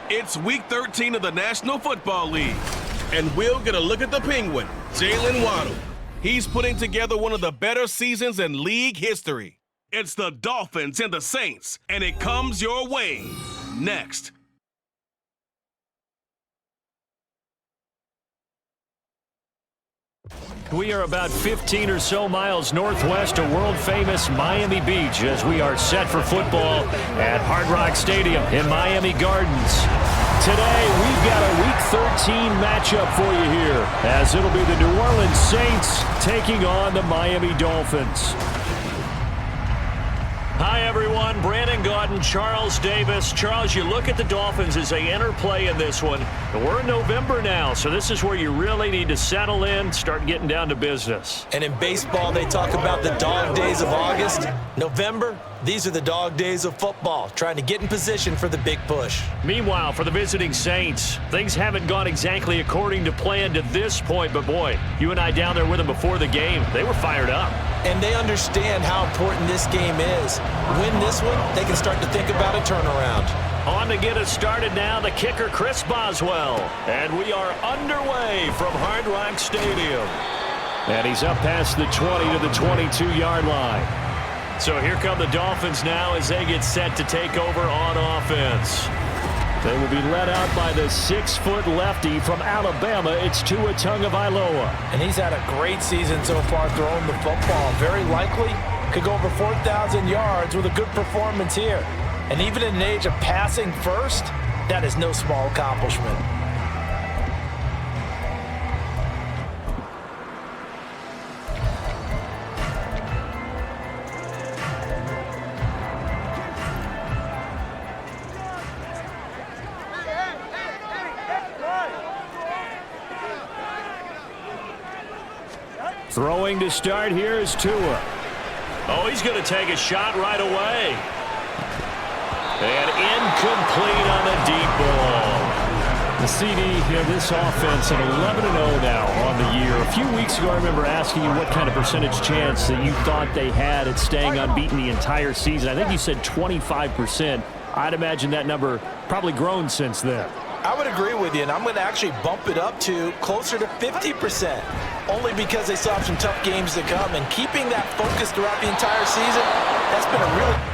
It's Week 13 of the National Football League, and we'll get a look at the Penguin, Jalen Waddle. He's putting together one of the better seasons in league history. It's the Dolphins and the Saints, and it comes your way next. We are about 15 or so miles northwest of world-famous Miami Beach as we are set for football at Hard Rock Stadium in Miami Gardens. Today, we've got a Week 13 matchup for you here, as it'll be the New Orleans Saints taking on the Miami Dolphins. Hi, everyone. Brandon Gaudin, Charles Davis. Charles, you look at the Dolphins as they enter play in this one. We're in November now, so this is where you really need to settle in, start getting down to business. And in baseball, they talk about the dog days of August. November, these are the dog days of football, trying to get in position for the big push. Meanwhile, for the visiting Saints, things haven't gone exactly according to plan to this point, but boy, you and I down there with them before the game, they were fired up. And they understand how important this game is. Win this one, they can start to think about a turnaround. On to get us started now, the kicker, Chris Boswell. And we are underway from Hard Rock Stadium. And he's up past the 20 to the 22-yard line. So here come the Dolphins now as they get set to take over on offense. They will be led out by the 6-foot lefty from Alabama. It's Tua Tagovailoa. And he's had a great season so far throwing the football. Very likely could go over 4,000 yards with a good performance here. And even in an age of passing first, that is no small accomplishment. Throwing to start here is Tua. Oh, he's going to take a shot right away. And incomplete on the deep ball. The CD here, this offense at 11-0 now on the year. A few weeks ago, I remember asking you what kind of percentage chance that you thought they had at staying unbeaten the entire season. I think you said 25%. I'd imagine that number probably grown since then. I would agree with you, and I'm going to actually bump it up to closer to 50%, only because they still have some tough games to come. And keeping that focus throughout the entire season, that's been a really...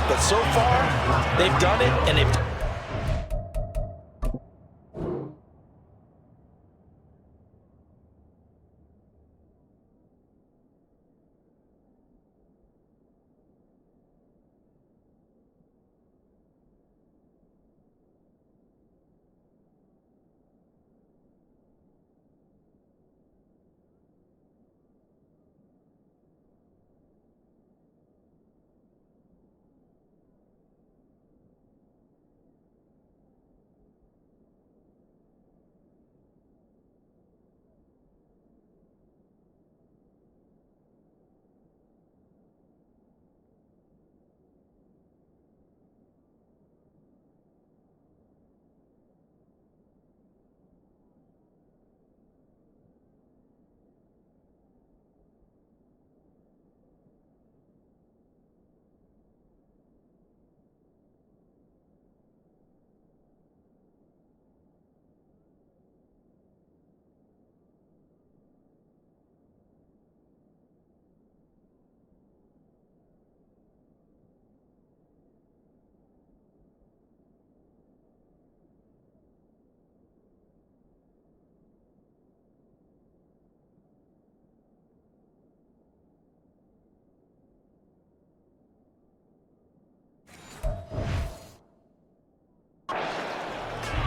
But so far, they've done it, and they've...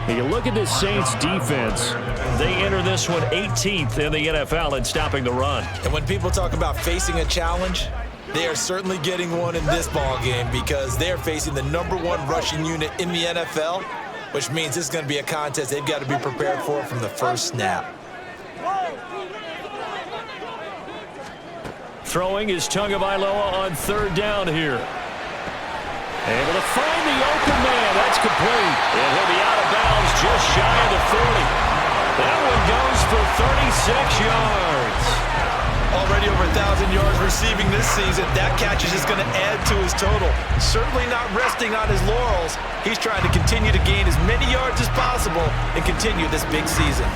You look at this Saints defense. They enter this one 18th in the NFL in stopping the run. And when people talk about facing a challenge, They are certainly getting one in this ball game because they're facing the #1 rushing unit in the NFL, which means this is going to be a contest they've got to be prepared for from the first snap. Throwing is Tagovailoa on 3rd down here. Able to find the open man. That's complete. And he'll be out of bounds just shy of the 40. That one goes for 36 yards. Already over 1,000 yards receiving this season. That catch is just going to add to his total. Certainly not resting on his laurels. He's trying to continue to gain as many yards as possible and continue this big season.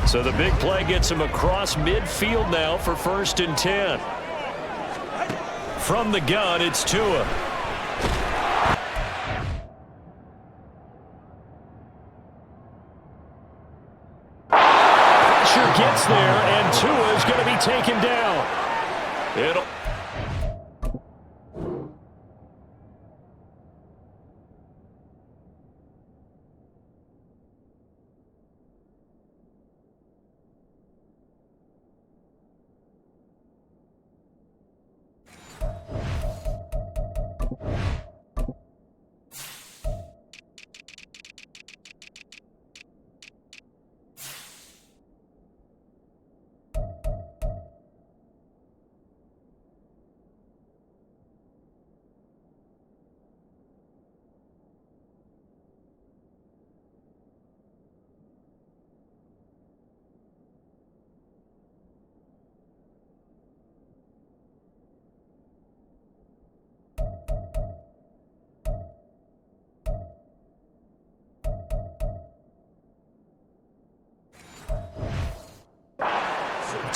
So the big play gets him across midfield now for 1st and 10. From the gun, it's Tua. Pressure gets there, and Tua is going to be taken down. It'll...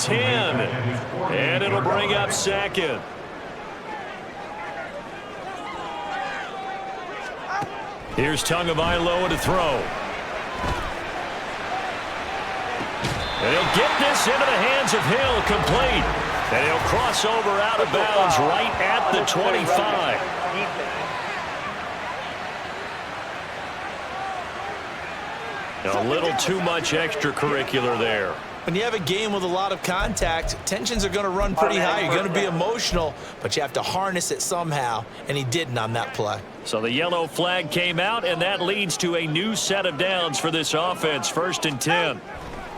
And it'll bring up 2nd. Here's Tagovailoa to throw. And he'll get this into the hands of Hill, complete. And he'll cross over out of bounds right at the 25. A little too much extracurricular there. When you have a game with a lot of contact, tensions are going to run pretty high. You're going to be emotional, but you have to harness it somehow, and he didn't on that play. So the yellow flag came out, and that leads to a new set of downs for this offense, 1st and 10.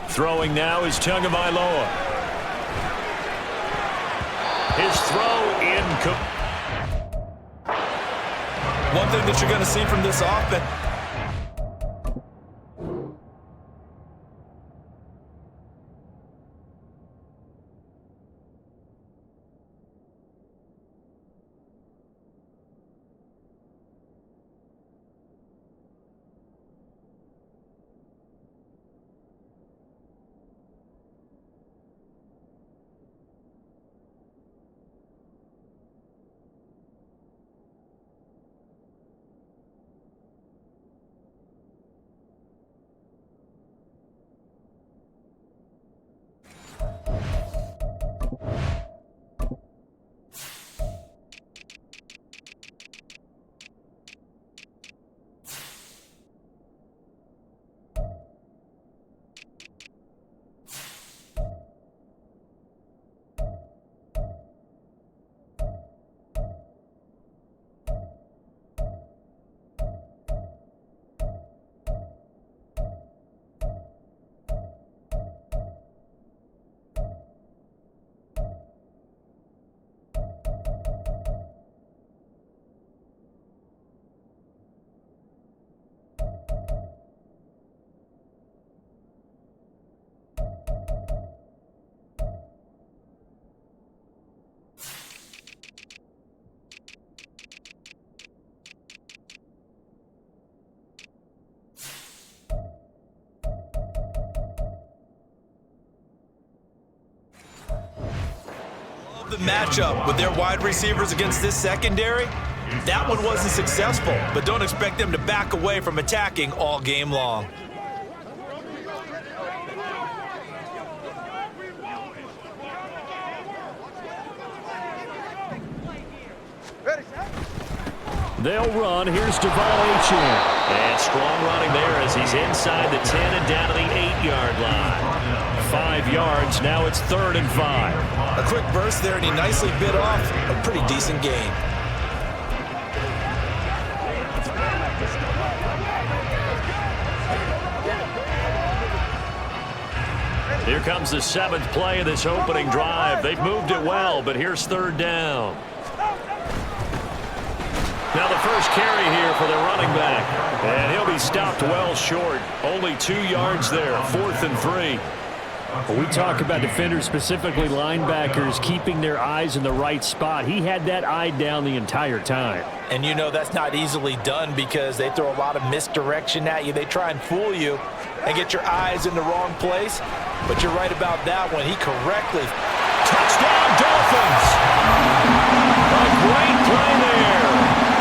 Throwing now is Tagovailoa. His throw One thing that you're going to see from this offense, the matchup with their wide receivers against this secondary, that one wasn't successful, but don't expect them to back away from attacking all game long. They'll run. Here's Devon Achane. And strong running there as he's inside the 10 and down to the 8-yard line. 5 yards. Now it's 3rd and 5. A quick burst there, and he nicely bit off a pretty decent gain. Here comes the 7th play of this opening drive. They've moved it well, but here's 3rd down. Now the first carry here for the running back. And he'll be stopped well short. Only 2 yards there, 4th and 3. When we talk about defenders, specifically linebackers, keeping their eyes in the right spot, he had that eye down the entire time. And you know that's not easily done because they throw a lot of misdirection at you. They try and fool you and get your eyes in the wrong place. But you're right about that one. He correctly. Touchdown, Dolphins! A great play there.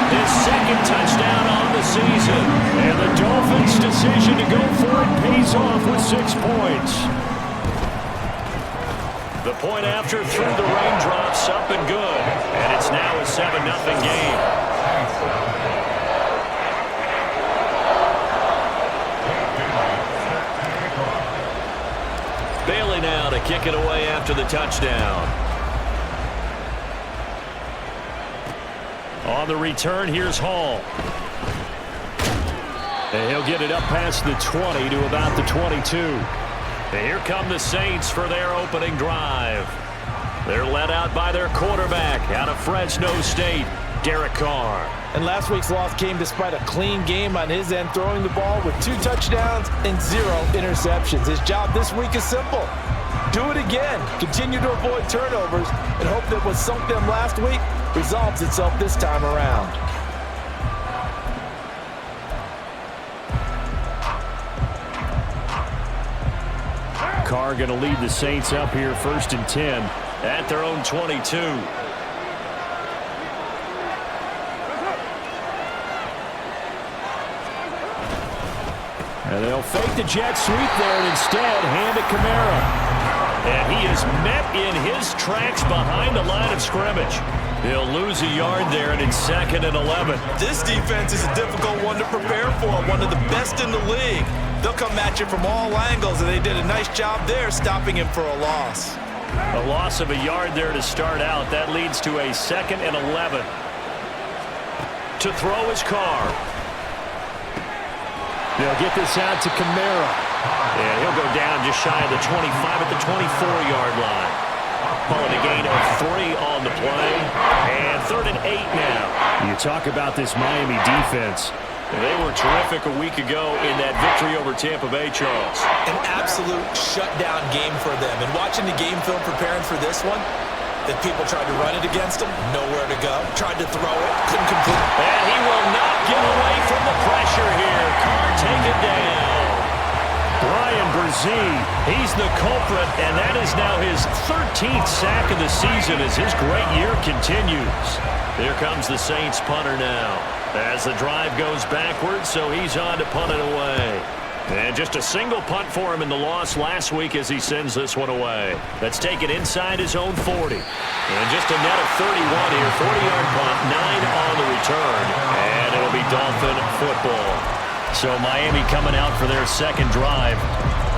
His 2nd touchdown on the season. And the Dolphins' decision to go for it pays off with 6 points. The point after through the raindrops, up and good. And it's now a 7-0 game. Bailey now to kick it away after the touchdown. On the return, here's Hall. And he'll get it up past the 20 to about the 22. And here come the Saints for their opening drive. They're led out by their quarterback out of Fresno State, Carr. And last week's loss came despite a clean game on his end, throwing the ball with 2 touchdowns and 0 interceptions. His job this week is simple. Do it again. Continue to avoid turnovers and hope that what sunk them last week resolves itself this time around. Carr going to lead the Saints up here, 1st and 10 at their own 22. And they'll fake the jet sweep there and instead hand it Kamara. And he is met in his tracks behind the line of scrimmage. He'll lose a yard there, and it's 2nd and 11. This defense is a difficult one to prepare for, one of the best in the league. They'll come at you from all angles, and they did a nice job there stopping him for a loss. A loss of a yard there to start out. That leads to a 2nd and 11. To throw is Carr. They'll get this out to Kamara. And he'll go down just shy of the 25 at the 24-yard line. Calling a gain of 3 on the play. And 3rd and 8 now. You talk about this Miami defense. They were terrific a week ago in that victory over Tampa Bay, Charles. An absolute shutdown game for them. And watching the game film preparing for this one, that people tried to run it against him, nowhere to go. Tried to throw it, couldn't complete. And he will not get away from the pressure here. Carr taken down. Brian Brzee, he's the culprit, and that is now his 13th sack of the season as his great year continues. Here comes the Saints punter now. As the drive goes backwards, so he's on to punt it away. And just a single punt for him in the loss last week as he sends this one away. That's taken inside his own 40. And just a net of 31 here. 40-yard punt, 9 on the return. And it'll be Dolphin football. So Miami coming out for their 2nd drive.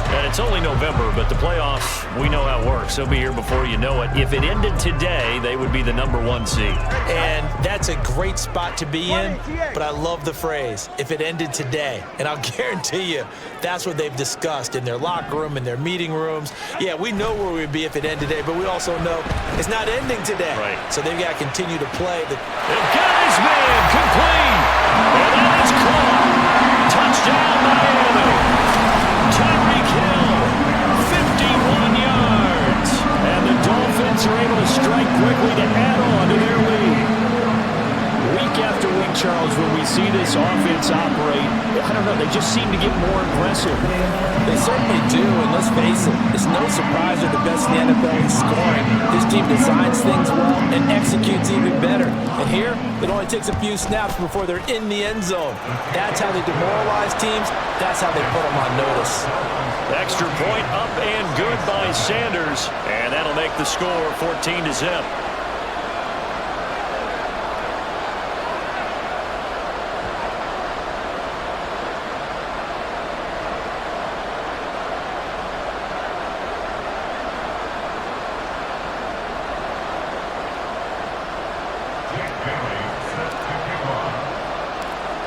And it's only November, but the playoffs, we know how it works. They'll be here before you know it. If it ended today, they would be the #1 seed. And that's a great spot to be in, but I love the phrase, if it ended today. And I'll guarantee you, that's what they've discussed in their locker room, in their meeting rooms. Yeah, we know where we'd be if it ended today, but we also know it's not ending today. Right. So they've got to continue to play. They've got his man complete. And that is caught. Touchdown, Miami. Tyreek Hill, 51 yards. And the Dolphins are able to strike quickly to add on to their lead. Week after week, Charles, when we see this offense operate, I don't know, they just seem to get more impressive. They certainly do, and let's face it, it's no surprise they're the best in the NFL in scoring. This team designs things well and executes even better. And here, it only takes a few snaps before they're in the end zone. That's how they demoralize teams. That's how they put them on notice. Extra point up and good by Sanders, and that'll make the score 14-0.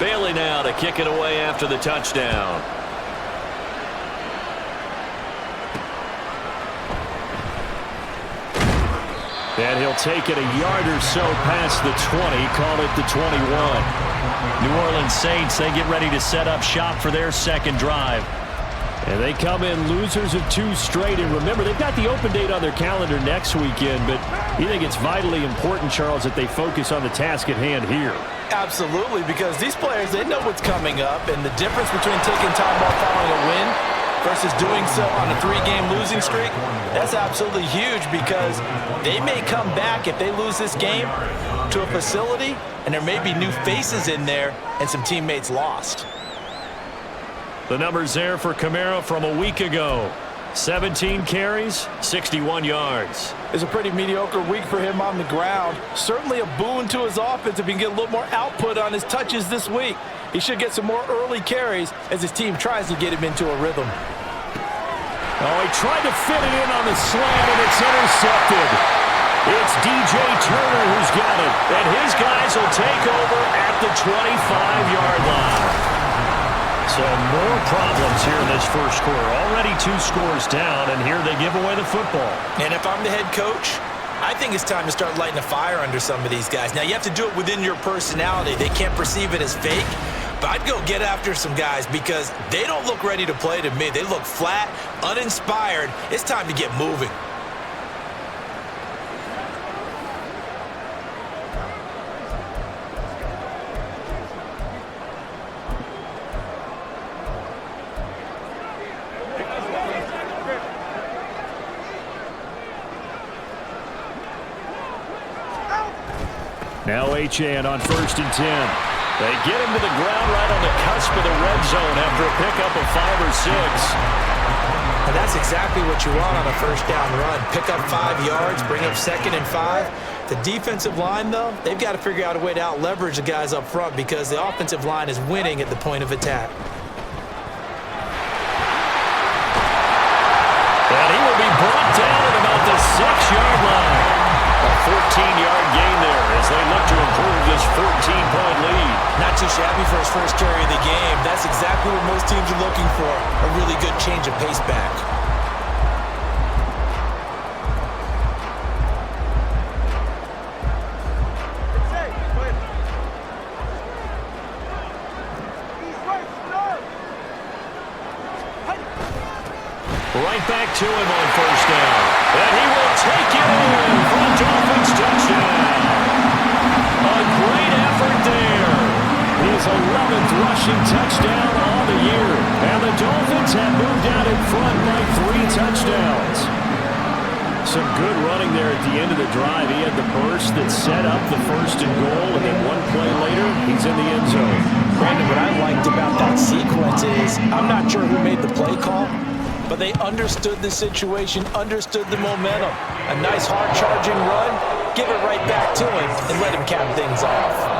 Bailey now to kick it away after the touchdown. And he'll take it a yard or so past the 20, call it the 21. New Orleans Saints, they get ready to set up shop for their second drive. And they come in losers of 2 straight. And remember, they've got the open date on their calendar next weekend, but you think it's vitally important, Charles, that they focus on the task at hand here. Absolutely, because these players, they know what's coming up, and the difference between taking time off following a win versus doing so on a 3-game losing streak, that's absolutely huge, because they may come back if they lose this game to a facility, and there may be new faces in there and some teammates lost. The numbers there for Kamara from a week ago. 17 carries, 61 yards. It's a pretty mediocre week for him on the ground. Certainly a boon to his offense if he can get a little more output on his touches this week. He should get some more early carries as his team tries to get him into a rhythm. Oh, he tried to fit it in on the slam, and it's intercepted. It's DJ Turner who's got it. And his guys will take over at the 25-yard line. So more problems here in this first quarter. Already 2 scores down, and here they give away the football. And if I'm the head coach, I think it's time to start lighting a fire under some of these guys. Now, you have to do it within your personality. They can't perceive it as fake. But I'd go get after some guys because they don't look ready to play to me. They look flat, uninspired. It's time to get moving. Now Achane on 1st and 10. They get him to the ground right on the cusp of the red zone after a pickup of 5 or 6. And that's exactly what you want on a first down run. Pick up 5 yards, bring up 2nd and 5. The defensive line, though, they've got to figure out a way to out-leverage the guys up front because the offensive line is winning at the point of attack. And he will be brought down at about the 6-yard line. A 14-yard gain there as they look to improve this 14-point lead. Not too shabby for his first carry of the game. That's exactly what most teams are looking for, a really good change of pace back. Right back to him on 1st down. And he will take it in for a Dolphins touchdown. A great effort there. His 11th rushing touchdown on the year. And the Dolphins have moved out in front by 3 touchdowns. Some good running there at the end of the drive. He had the burst that set up the 1st and goal, and then 1 play later, he's in the end zone. Brandon, what I liked about that sequence is I'm not sure who made the play call, but they understood the situation, understood the momentum. A nice hard-charging run, give it right back to him, and let him cap things off.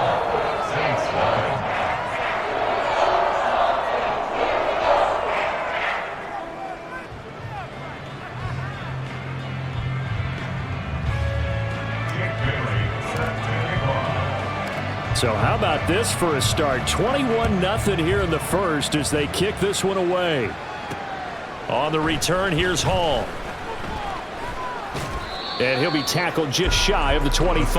So how about this for a start? 21-0 here in the first as they kick this one away. On the return, here's Hall. And he'll be tackled just shy of the 25.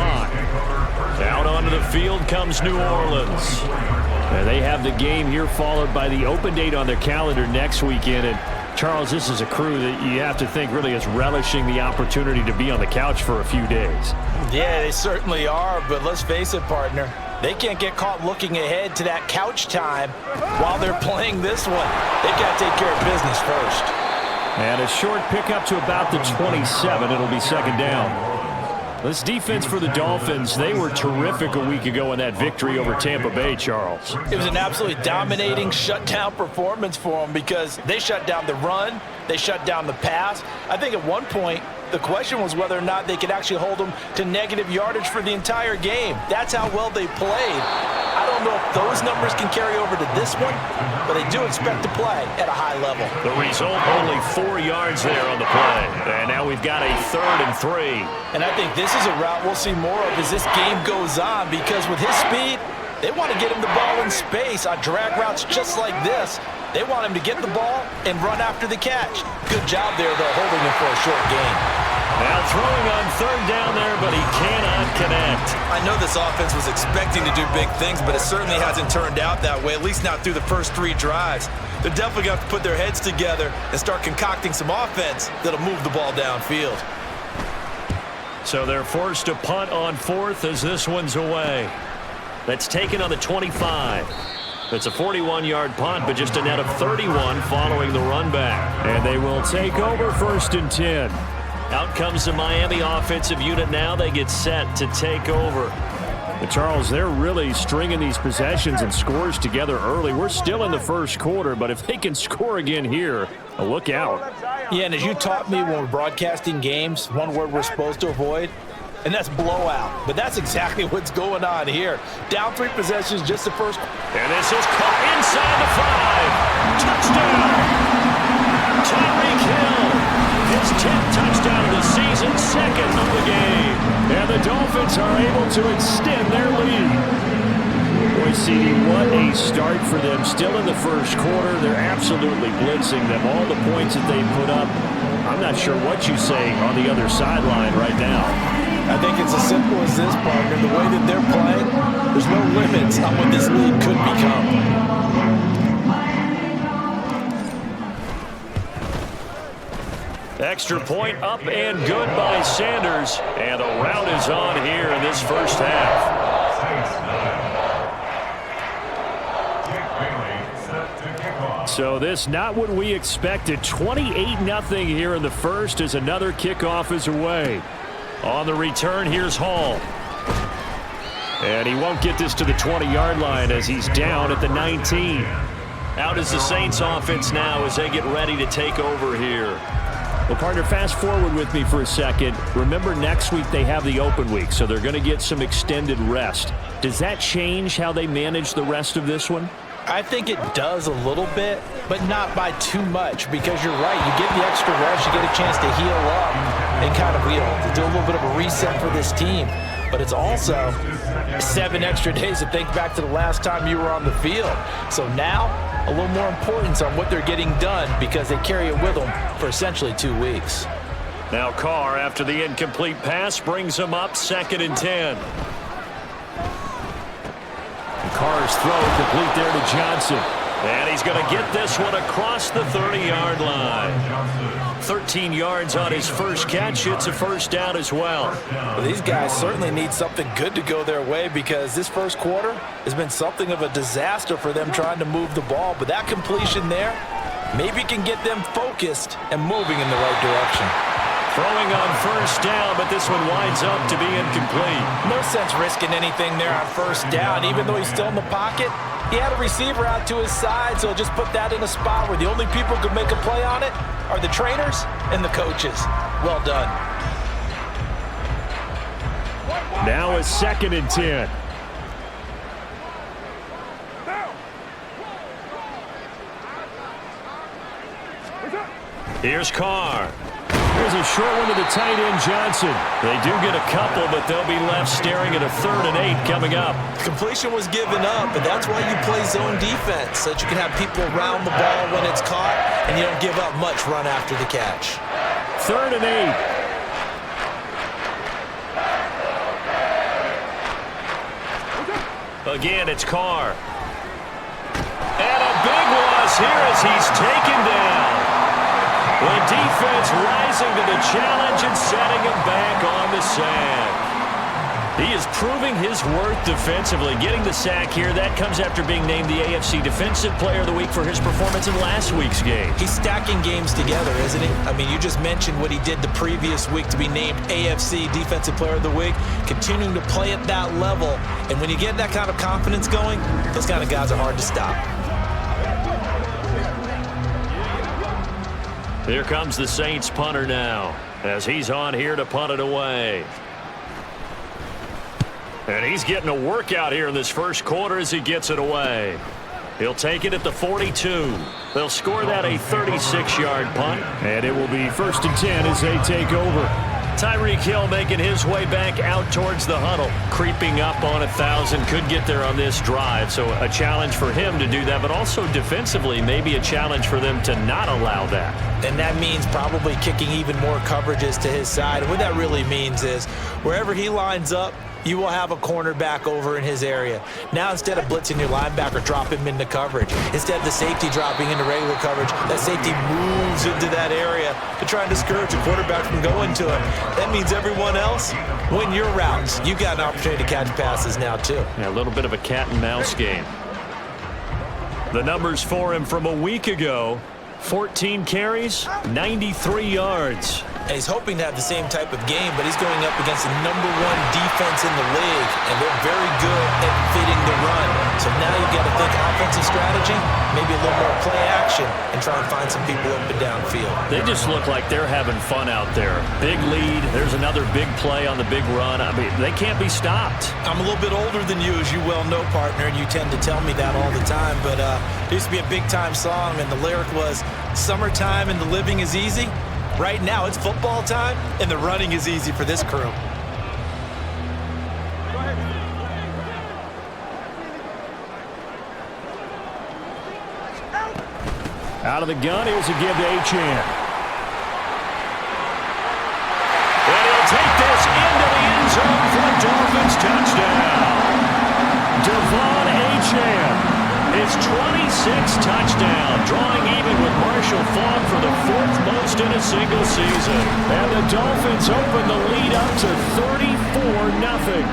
Out onto the field comes New Orleans. And they have the game here followed by the open date on their calendar next weekend. And Charles, this is a crew that you have to think really is relishing the opportunity to be on the couch for a few days. Yeah, they certainly are, but let's face it, partner. They can't get caught looking ahead to that couch time while they're playing this one. They've got to take care of business first. And a short pickup to about the 27. It'll be 2nd down. This defense for the Dolphins, they were terrific a week ago in that victory over Tampa Bay, Charles. It was an absolutely dominating shutdown performance for them because they shut down the run, they shut down the pass. I think at one point, the question was whether or not they could actually hold them to negative yardage for the entire game. That's how well they played. I don't know if those numbers can carry over to this one, but they do expect to play at a high level. The result, only 4 yards there on the play. And now we've got a 3rd and 3. And I think this is a route we'll see more of as this game goes on because with his speed, They want to get him the ball in space on drag routes just like this. They want him to get the ball and run after the catch. Good job there, though, holding him for a short gain. Now throwing on third down there, but he cannot connect. I know this offense was expecting to do big things, but it certainly hasn't turned out that way, at least not through the first 3 drives. They're definitely going to have to put their heads together and start concocting some offense that'll move the ball downfield. So they're forced to punt on 4th as this one's away. That's taken on the 25. It's a 41-yard punt, but just a net of 31 following the run back. And they will take over 1st and 10. Out comes the Miami offensive unit now. They get set to take over. But Charles, they're really stringing these possessions and scores together early. We're still in the first quarter, but if they can score again here, look out. Yeah, and as you taught me when we're broadcasting games, one word we're supposed to avoid, and that's blowout. But that's exactly what's going on here. Down 3 possessions, just the first. And this is caught inside the 5. Touchdown. Tyreek Hill. His 10th touchdown of the season, 2nd of the game. And the Dolphins are able to extend their lead. Boy, CD, what a start for them. Still in the first quarter. They're absolutely blitzing them. All the points that they put up, I'm not sure what you say on the other sideline right now. I think it's as simple as this, partner. The way that they're playing, there's no limits on what this league could become. Extra point up and good by Sanders. And a rout is on here in this first half. So this not what we expected. 28-0 here in the first as another kickoff is away. On the return, here's Hall. And he won't get this to the 20-yard line as he's down at the 19. Out is the Saints offense now as they get ready to take over here. Well, partner, fast forward with me for a second. Remember, next week they have the open week, so they're going to get some extended rest. Does that change how they manage the rest of this one? I think it does a little bit, but not by too much, because you're right. You get the extra rest, you get a chance to heal up and kind of do a little bit of a reset for this team. But it's also 7 extra days to think back to the last time you were on the field. So now, a little more importance on what they're getting done because they carry it with them for essentially 2 weeks. Now Carr, after the incomplete pass, brings them up 2nd and 10. Carr's throw complete there to Johnson. And he's going to get this one across the 30-yard line. 13 yards on his first catch. It's a first down as well. Well, these guys certainly need something good to go their way because this first quarter has been something of a disaster for them trying to move the ball. But that completion there maybe can get them focused and moving in the right direction. Throwing on first down, but this one winds up to be incomplete. No sense risking anything there on first down. Even though he's still in the pocket, he had a receiver out to his side, so just put that in a spot where the only people who could make a play on it are the trainers and the coaches. Well done. Now it's 2nd and 10. Here's Carr. Here's a short one to the tight end, Johnson. They do get a couple, but they'll be left staring at a 3rd and 8 coming up. Completion was given up, but that's why you play zone defense, so that you can have people around the ball when it's caught, and you don't give up much run after the catch. 3rd and 8. Again, it's Carr. And a big loss here as he's taken down. The defense rising to the challenge and setting him back on the sack. He is proving his worth defensively, getting the sack here. That comes after being named the AFC Defensive Player of the Week for his performance in last week's game. He's stacking games together, isn't he? I mean, you just mentioned what he did the previous week to be named AFC Defensive Player of the Week, continuing to play at that level. And when you get that kind of confidence going, those kind of guys are hard to stop. Here comes the Saints punter now as he's on here to punt it away. And he's getting a workout here in this first quarter as he gets it away. He'll take it at the 42. They'll score that a 36-yard punt. And it will be 1st and 10 as they take over. Tyreek Hill making his way back out towards the huddle. Creeping up on 1,000. Could get there on this drive. So a challenge for him to do that, but also defensively maybe a challenge for them to not allow that. And that means probably kicking even more coverages to his side. What that really means is wherever he lines up, you will have a cornerback over in his area. Now, instead of blitzing your linebacker, drop him into coverage. Instead of the safety dropping into regular coverage, that safety moves into that area to try and discourage a quarterback from going to it. That means everyone else, win your routes. You got an opportunity to catch passes now, too. Yeah, a little bit of a cat and mouse game. The numbers for him from a week ago: 14 carries, 93 yards. And he's hoping to have the same type of game, but he's going up against the #1 defense in the league, and they're very good at fitting the run. So now you've got to think offensive strategy, maybe a little more play action, and try and find some people up and downfield. They just look like they're having fun out there. Big lead. There's another big play on the big run. I mean, they can't be stopped. I'm a little bit older than you, as you well know, partner, and you tend to tell me that all the time. But there used to be a big-time song, and the lyric was, "Summertime and the living is easy." Right now, it's football time, and the running is easy for this crew. Out of the gun, here's a give to Achane. And he'll take this into the end zone for the Dolphins touchdown. Devon Achane. His 26th touchdown, drawing even with Marshall Faulk for the 4th most in a single season. And the Dolphins open the lead up to 34-0.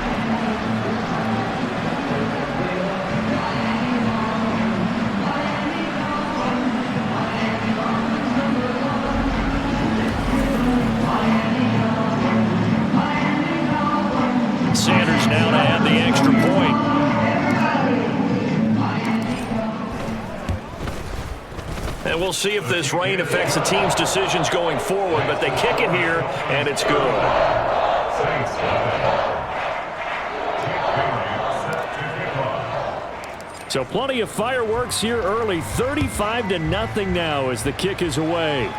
Sanders now to add the extra point. And we'll see if this rain affects the team's decisions going forward, but they kick it here, and it's good. So plenty of fireworks here early. 35-0 now as the kick is away.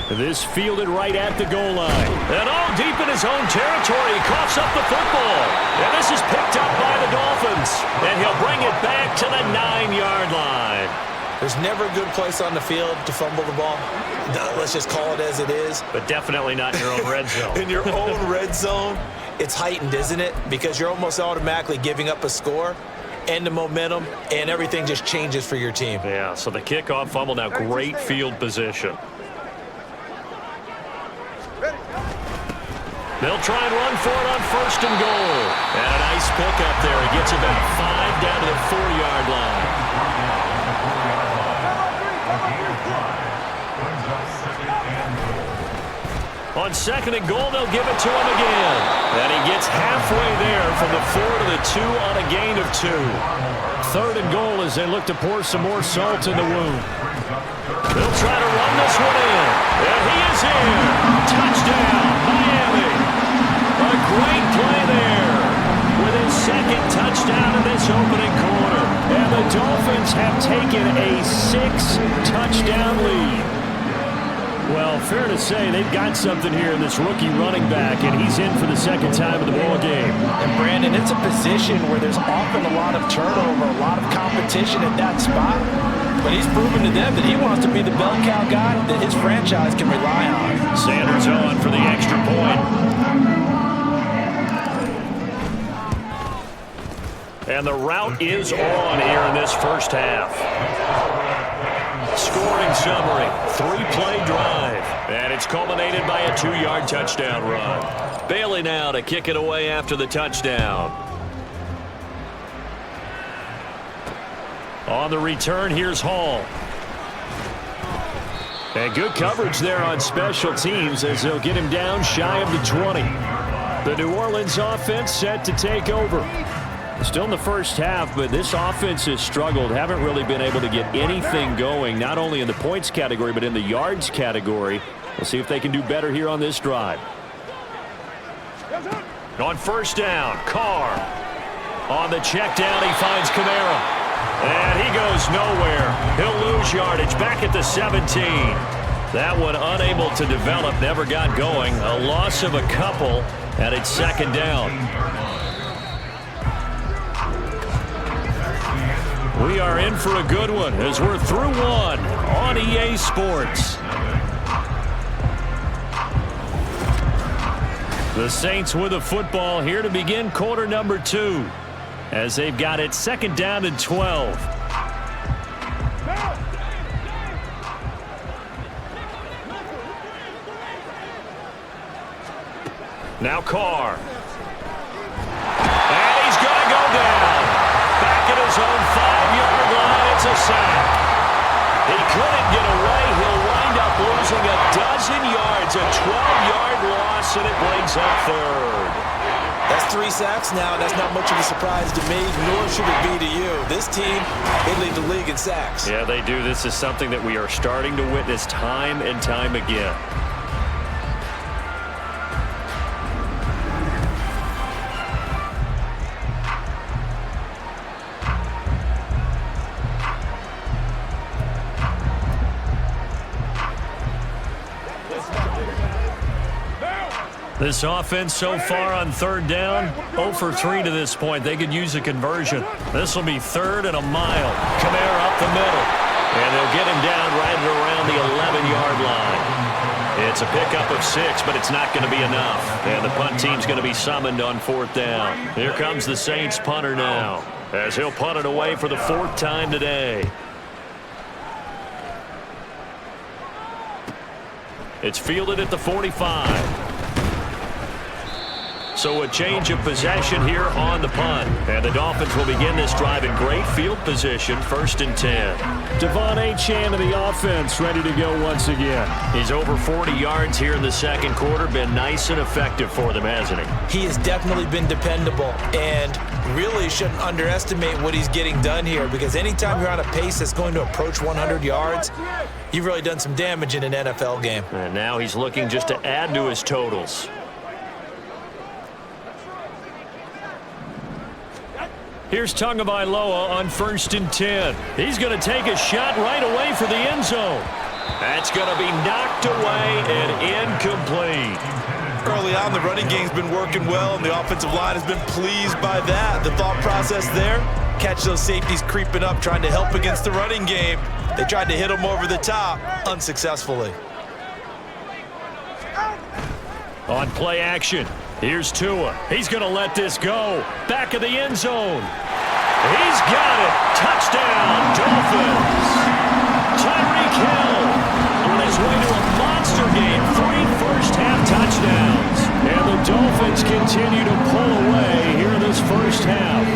This fielded right at the goal line. And all deep in his own territory. He coughs up the football. And this is picked up by the Dolphins. And he'll bring it back to the 9-yard line. There's never a good place on the field to fumble the ball. Let's just call it as it is. But definitely not in your own red zone. In your own red zone, it's heightened, isn't it? Because you're almost automatically giving up a score and the momentum, and everything just changes for your team. Yeah, so the kickoff fumble, now great field position. They'll try and run for it on 1st and goal. And a nice pick up there. He gets about 5 down to the 4-yard line. On 2nd and goal, they'll give it to him again. And he gets halfway there from the 4 to the 2 on a gain of 2. 3rd and goal as they look to pour some more salt in the wound. They'll try to run this one in. And he is in. Touchdown, Miami. A great play there with his 2nd touchdown in this opening quarter. And the Dolphins have taken a 6-touchdown lead. Well, fair to say they've got something here in this rookie running back, and he's in for the 2nd time of the ball game. And Brandon, it's a position where there's often a lot of turnover, a lot of competition at that spot. But he's proven to them that he wants to be the bell cow guy that his franchise can rely on. Sanders on for the extra point. And the route is on here in this first half. Scoring summary, 3-play drive. And it's culminated by a 2-yard touchdown run. Bailey now to kick it away after the touchdown. On the return, here's Hall. And good coverage there on special teams as they'll get him down shy of the 20. The New Orleans offense set to take over. Still in the first half, but this offense has struggled. Haven't really been able to get anything going, not only in the points category, but in the yards category. We'll see if they can do better here on this drive. On 1st down, Carr. On the check down, he finds Kamara. And he goes nowhere. He'll lose yardage back at the 17. That one unable to develop, never got going. A loss of a couple, and it's second down. We are in for a good one as we're through one on EA Sports. The Saints with the football here to begin quarter number 2 as they've got it second down and 12. Now Carr. And he's going to go down. Back at his own 5-yard line. It's a sack. He couldn't get away. He'll wind up losing a dozen yards. A 12-yard loss, and it brings up third. That's 3 sacks now. That's not much of a surprise to me, nor should it be to you. This team, they lead the league in sacks. Yeah, they do. This is something that we are starting to witness time and time again. This offense so far on third down, 0 for 3 to this point. They could use a conversion. This will be third and a mile. Carr up the middle. And they'll get him down right around the 11-yard line. It's a pickup of 6, but it's not going to be enough. And the punt team's going to be summoned on 4th down. Here comes the Saints punter now, as he'll punt it away for the 4th time today. It's fielded at the 45. So a change of possession here on the punt. And the Dolphins will begin this drive in great field position, 1st and 10. Devon Achane of the offense ready to go once again. He's over 40 yards here in the second quarter. Been nice and effective for them, hasn't he? He has definitely been dependable, and really shouldn't underestimate what he's getting done here, because anytime you're on a pace that's going to approach 100 yards, you've really done some damage in an NFL game. And now he's looking just to add to his totals. Here's Tagovailoa on 1st and 10. He's going to take a shot right away for the end zone. That's going to be knocked away and incomplete. Early on, the running game's been working well, and the offensive line has been pleased by that. The thought process there, catch those safeties creeping up, trying to help against the running game. They tried to hit them over the top, unsuccessfully. On play action, here's Tua. He's going to let this go. Back of the end zone. He's got it. Touchdown, Dolphins. Tyreek Hill on his way to a monster game. 3 first-half touchdowns. And the Dolphins continue to pull away here in this first half.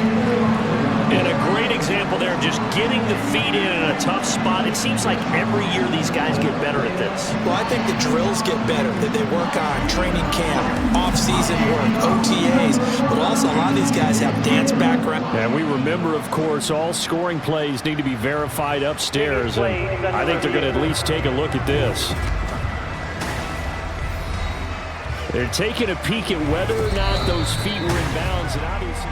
And a great example there of just getting the feet in a tough spot. It seems like every year these guys get better at this. Well, I think the drills get better, that they work on training camp, off-season work, OTAs, but also a lot of these guys have dance background. And we remember, of course, all scoring plays need to be verified upstairs, and I think they're going to at least take a look at this. They're taking a peek at whether or not those feet were in bounds, and obviously...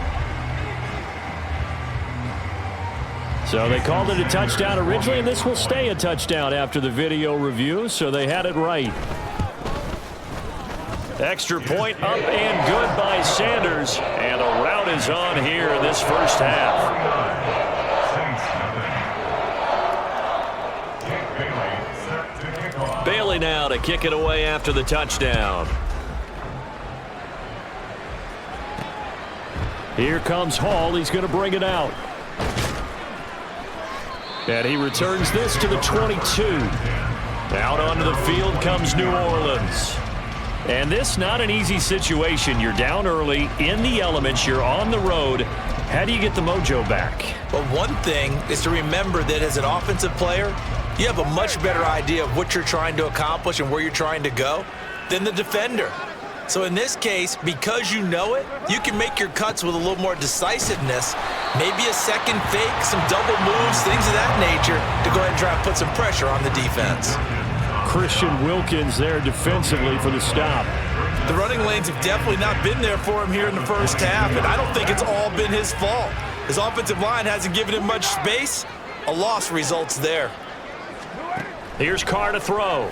So they called it a touchdown originally, and this will stay a touchdown after the video review, so they had it right. Extra point up and good by Sanders, and the rout is on here in this first half. Bailey now to kick it away after the touchdown. Here comes Hall. He's going to bring it out. And he returns this to the 22. Out onto the field comes New Orleans. And this not an easy situation. You're down early, in the elements, you're on the road. How do you get the mojo back? But one thing is to remember that as an offensive player, you have a much better idea of what you're trying to accomplish and where you're trying to go than the defender. So in this case, because you know it, you can make your cuts with a little more decisiveness, maybe a second fake, some double moves, things of that nature, to go ahead and try and put some pressure on the defense. Christian Wilkins there defensively for the stop. The running lanes have definitely not been there for him here in the first half, and I don't think it's all been his fault. His offensive line hasn't given him much space. A loss results there. Here's Carr to throw.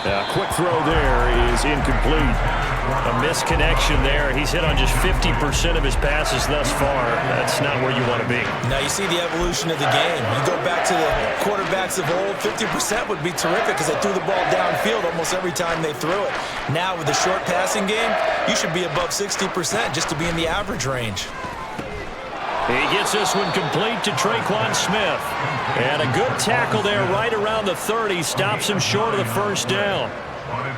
Quick throw there is incomplete. A misconnection there. He's hit on just 50% of his passes thus far. That's not where you want to be. Now you see the evolution of the game. You go back to the quarterbacks of old, 50% would be terrific because they threw the ball downfield almost every time they threw it. Now with the short passing game, you should be above 60% just to be in the average range. He gets this one complete to Traquan Smith. And a good tackle there right around the 30. Stops him short of the first down.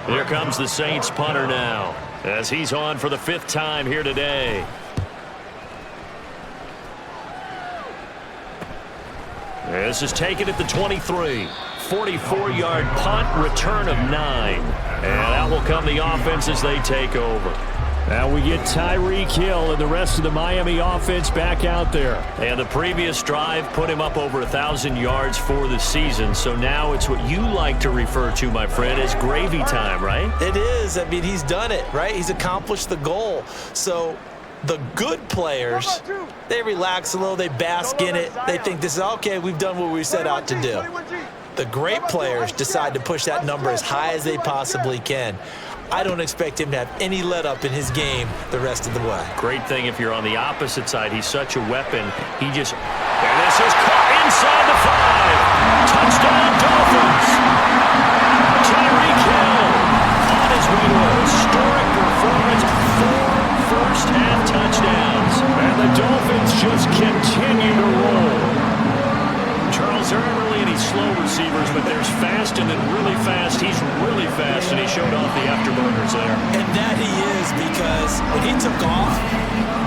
Here comes the Saints punter now as he's on for the 5th time here today. This is taken at the 23. 44-yard punt, return of 9. And out will come the offense as they take over. Now we get Tyreek Hill and the rest of the Miami offense back out there. And the previous drive put him up over 1,000 yards for the season. So now it's what you like to refer to, my friend, as gravy time, right? It is. I mean, he's done it, right? He's accomplished the goal. So the good players, they relax a little. They bask in it. They think this is, okay, we've done what we set out to do. The great players decide to push that number as high as they possibly can. I don't expect him to have any let-up in his game the rest of the way. Great thing if you're on the opposite side. He's such a weapon. He just... And this is Carr inside the 5. Touchdown, Dolphins. Tyreek Hill on his way to a historic performance. 4 first-half touchdowns. And the Dolphins just continue to roll. Charles, there aren't really any slow receivers, but there's fast and then really fast. He's really fast, and he showed off the afterburners there. And that he is, because when he took off,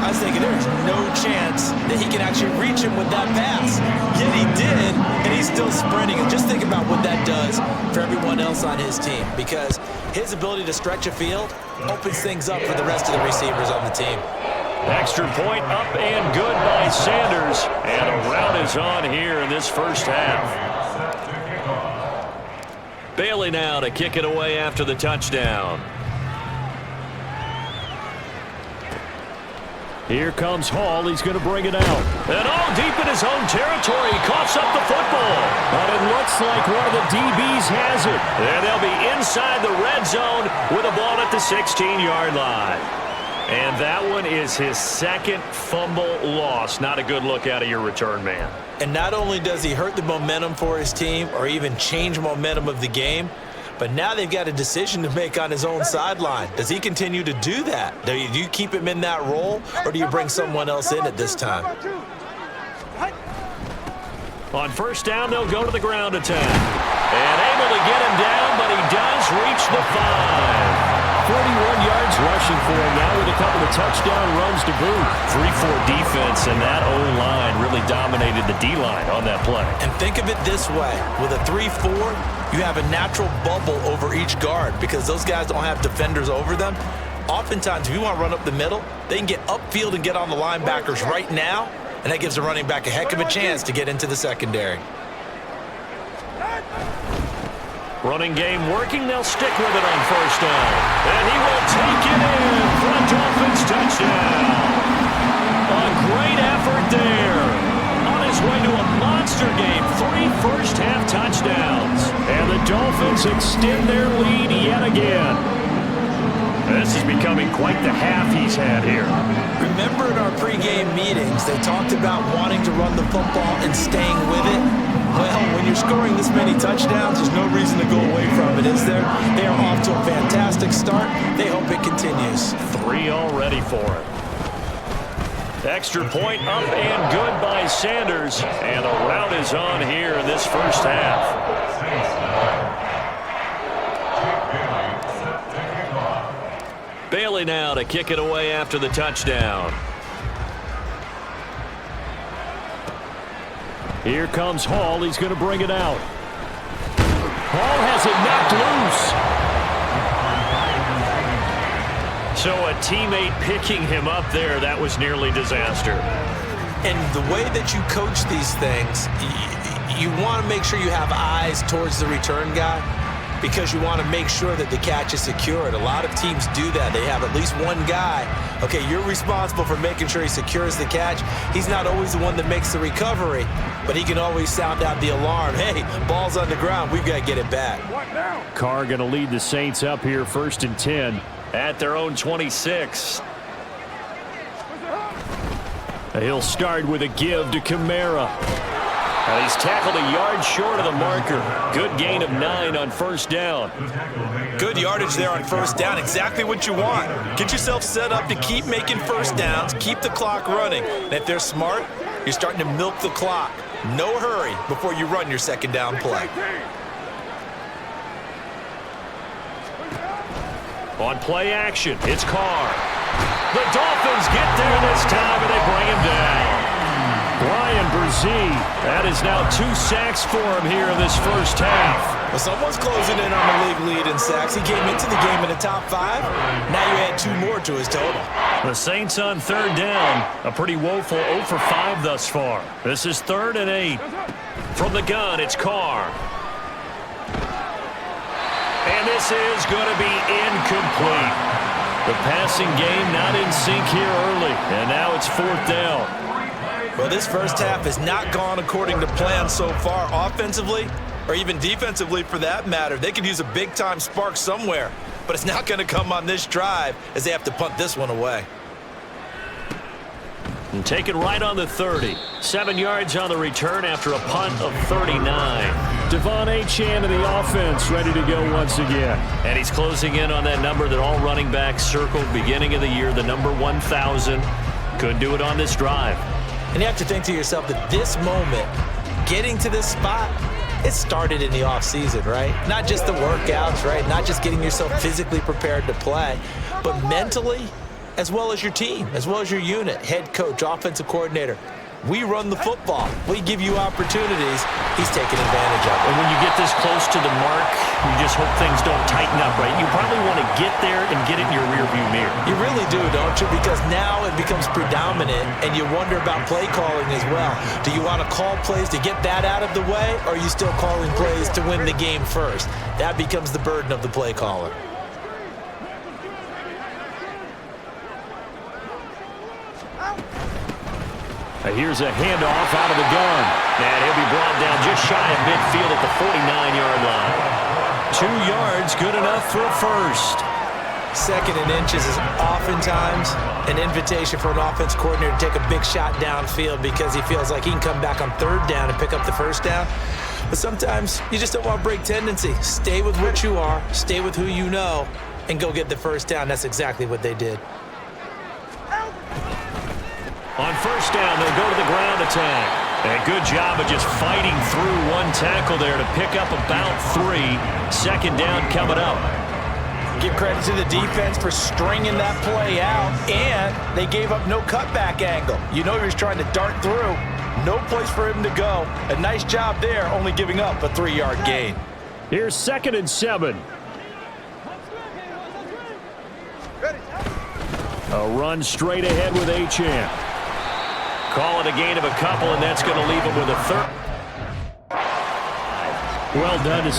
I was thinking there's no chance that he can actually reach him with that pass. Yet he did, and he's still sprinting. And just think about what that does for everyone else on his team, because his ability to stretch a field opens things up for the rest of the receivers on the team. Extra point up and good by Sanders. And a rout is on here in this first half. Bailey now to kick it away after the touchdown. Here comes Hall. He's going to bring it out. And all deep in his own territory. He coughs up the football. But it looks like one of the DBs has it. And they'll be inside the red zone with a ball at the 16-yard line. And that one is his 2nd fumble loss. Not a good look out of your return man. And not only does he hurt the momentum for his team or even change momentum of the game, but now they've got a decision to make on his own sideline. Does he continue to do that? Do you keep him in that role, or do you bring someone else in at this time? On first down, they'll go to the ground attack. And able to get him down, but he does reach the 5. 41 yards rushing for him now with a couple of touchdown runs to boot. 3-4 defense, and that O-line really dominated the D-line on that play. And think of it this way. With a 3-4, you have a natural bubble over each guard because those guys don't have defenders over them. Oftentimes, if you want to run up the middle, they can get upfield and get on the linebackers right now, and that gives the running back a heck of a chance to get into the secondary. Running game working. They'll stick with it on first down. And he will take it in for a Dolphins touchdown. A great effort there. On his way to a monster game. 3 first-half touchdowns. And the Dolphins extend their lead yet again. This is becoming quite the half he's had here. Remember in our pregame meetings, they talked about wanting to run the football and staying with it? Well, when you're scoring this many touchdowns, there's no reason to go away from it, is there? They are off to a fantastic start. They hope it continues. 3 already for him. Extra point up and good by Sanders. And a rout is on here in this first half. Bailey now to kick it away after the touchdown. Here comes Hall. He's going to bring it out. Hall has it knocked loose. So a teammate picking him up there, that was nearly disaster. And the way that you coach these things, you want to make sure you have eyes towards the return guy. because you want to make sure that the catch is secured. A lot of teams do that. They have at least one guy. Okay, you're responsible for making sure he secures the catch. He's not always the one that makes the recovery, but he can always sound out the alarm. Hey, ball's on the ground. We've got to get it back. Carr going to lead the Saints up here 1st and 10. At their own 26. He'll start with a give to Kamara. And he's tackled a yard short of the marker. Good gain of 9 on 1st down. Good yardage there on 1st down. Exactly what you want. Get yourself set up to keep making 1st downs, keep the clock running. And if they're smart, you're starting to milk the clock. No hurry before you run your 2nd down play. On play action, it's Carr. The Dolphins get there this time, and they bring him down. Brian Brzee, that is now 2 sacks for him here in this 1st half. Well, someone's closing in on the league lead in sacks. He came into the game in the top 5. Now you add 2 more to his total. The Saints on 3rd down. A pretty woeful 0 for 5 thus far. This is 3rd and 8. From the gun, it's Carr. And this is going to be incomplete. The passing game not in sync here early. And now it's 4th down. Well, this 1st half has not gone according to plan so far offensively or even defensively for that matter. They could use a big-time spark somewhere, but it's not going to come on this drive as they have to punt this one away. And take it right on the 30. 7 yards on the return after a punt of 39. Devon Achane of the offense ready to go once again. And he's closing in on that number that all running backs circled beginning of the year, the number 1,000. Could do it on this drive. And you have to think to yourself that this moment, getting to this spot, it started in the offseason, right? Not just the workouts, right? Not just getting yourself physically prepared to play, but mentally, as well as your team, as well as your unit, head coach, offensive coordinator. We run the football. We give you opportunities. He's taking advantage of it. And when you get this close to the mark, you just hope things don't tighten up, right? You probably want to get there and get it in your rearview mirror. You really do, don't you? Because now it becomes predominant, and you wonder about play calling as well. Do you want to call plays to get that out of the way, or are you still calling plays to win the game first? That becomes the burden of the play caller. Here's a handoff out of the gun. And he'll be brought down just shy of midfield at the 49-yard line. 2 yards, good enough for a first. 2nd and inches is oftentimes an invitation for an offense coordinator to take a big shot downfield because he feels like he can come back on 3rd down and pick up the 1st down. But sometimes you just don't want to break tendency. Stay with what you are, stay with who you know, and go get the 1st down. That's exactly what they did. On 1st down, they'll go to the ground attack. And good job of just fighting through one tackle there to pick up about 3. 2nd down coming up. Give credit to the defense for stringing that play out, and they gave up no cutback angle. You know he was trying to dart through. No place for him to go. A nice job there, only giving up a 3-yard gain. Here's 2nd and 7. A run straight ahead with Achane. Call it a gain of a couple, and that's going to leave him with a 3rd. Well done.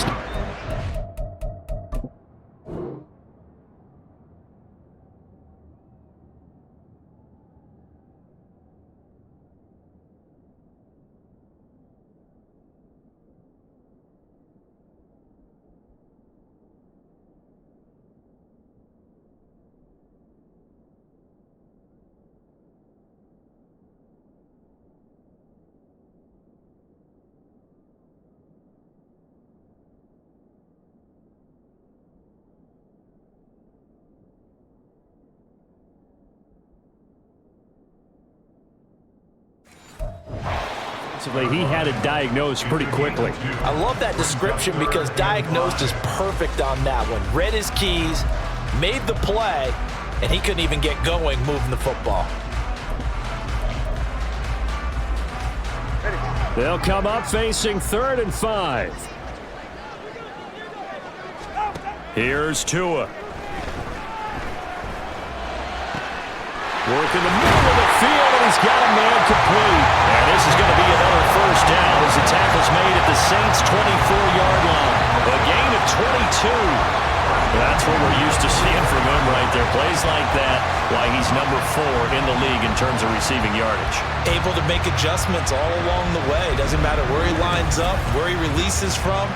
He had it diagnosed pretty quickly. I love that description because diagnosed is perfect on that one. Read his keys, made the play, and he couldn't even get going moving the football. They'll come up facing 3rd and 5. Here's Tua. Work in the middle of the field, and he's got a man complete. And this is going to be another 1st down as the tackle's made at the Saints' 24-yard line. A gain of That's what we're used to seeing from him right there. Plays like that, why he's number 4 in the league in terms of receiving yardage. Able to make adjustments all along the way. Doesn't matter where he lines up, where he releases from.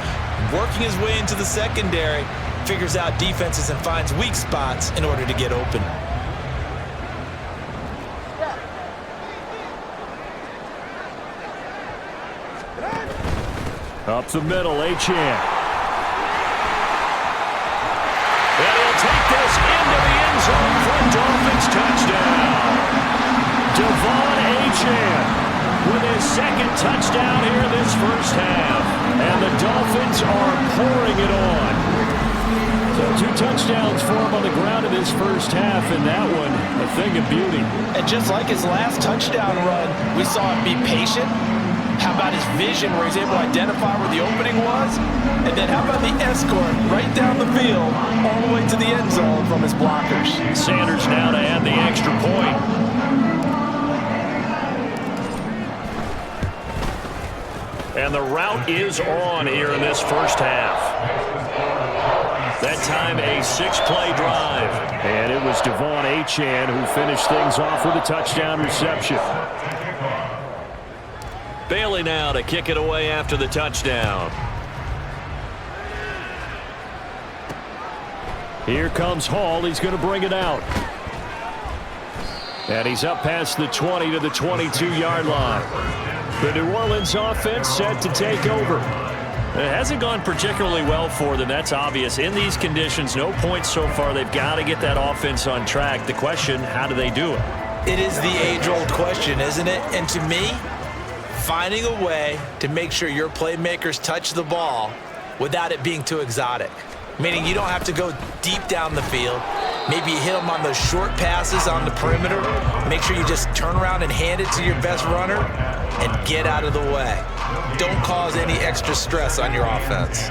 Working his way into the secondary, figures out defenses and finds weak spots in order to get open. Up the middle, Achane. And he'll take this into the end zone for a Dolphins touchdown. Devon Achane with his second touchdown here this first half. And the Dolphins are pouring it on. So 2 touchdowns for him on the ground in this first half, and that one a thing of beauty. And just like his last touchdown run, we saw him be patient. How about his vision where he's able to identify where the opening was? And then how about the escort right down the field all the way to the end zone from his blockers? Sanders now to add the extra point. And the route is on here in this first half. That time a 6-play drive. And it was Devon Achane who finished things off with a touchdown reception. Bailey now to kick it away after the touchdown. Here comes Hall. He's going to bring it out. And he's up past the 20 to the 22-yard line. The New Orleans offense set to take over. It hasn't gone particularly well for them. That's obvious. In these conditions, no points so far. They've got to get that offense on track. The question, how do they do it? It is the age-old question, isn't it? And to me, finding a way to make sure your playmakers touch the ball without it being too exotic. Meaning you don't have to go deep down the field. Maybe you hit them on those short passes on the perimeter. Make sure you just turn around and hand it to your best runner and get out of the way. Don't cause any extra stress on your offense.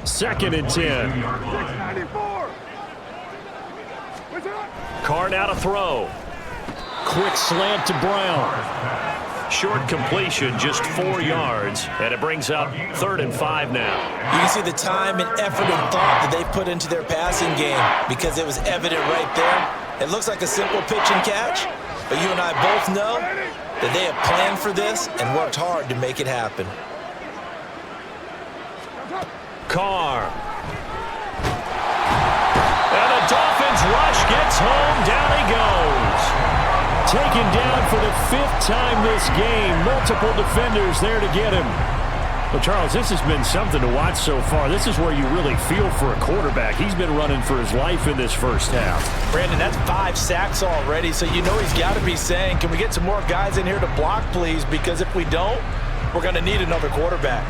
2nd and 10. Carr now to throw. Quick slant to Brown. Short completion, just 4 yards, and it brings up 3rd and 5 now. You can see the time and effort and thought that they put into their passing game because it was evident right there. It looks like a simple pitch and catch, but you and I both know that they have planned for this and worked hard to make it happen. Carr. And the Dolphins rush gets home. Down he goes. Taken down for the 5th time this game. Multiple defenders there to get him. Well, Charles, this has been something to watch so far. This is where you really feel for a quarterback. He's been running for his life in this first half. Brandon, that's 5 sacks already, so you know he's got to be saying, can we get some more guys in here to block, please? Because if we don't, we're going to need another quarterback.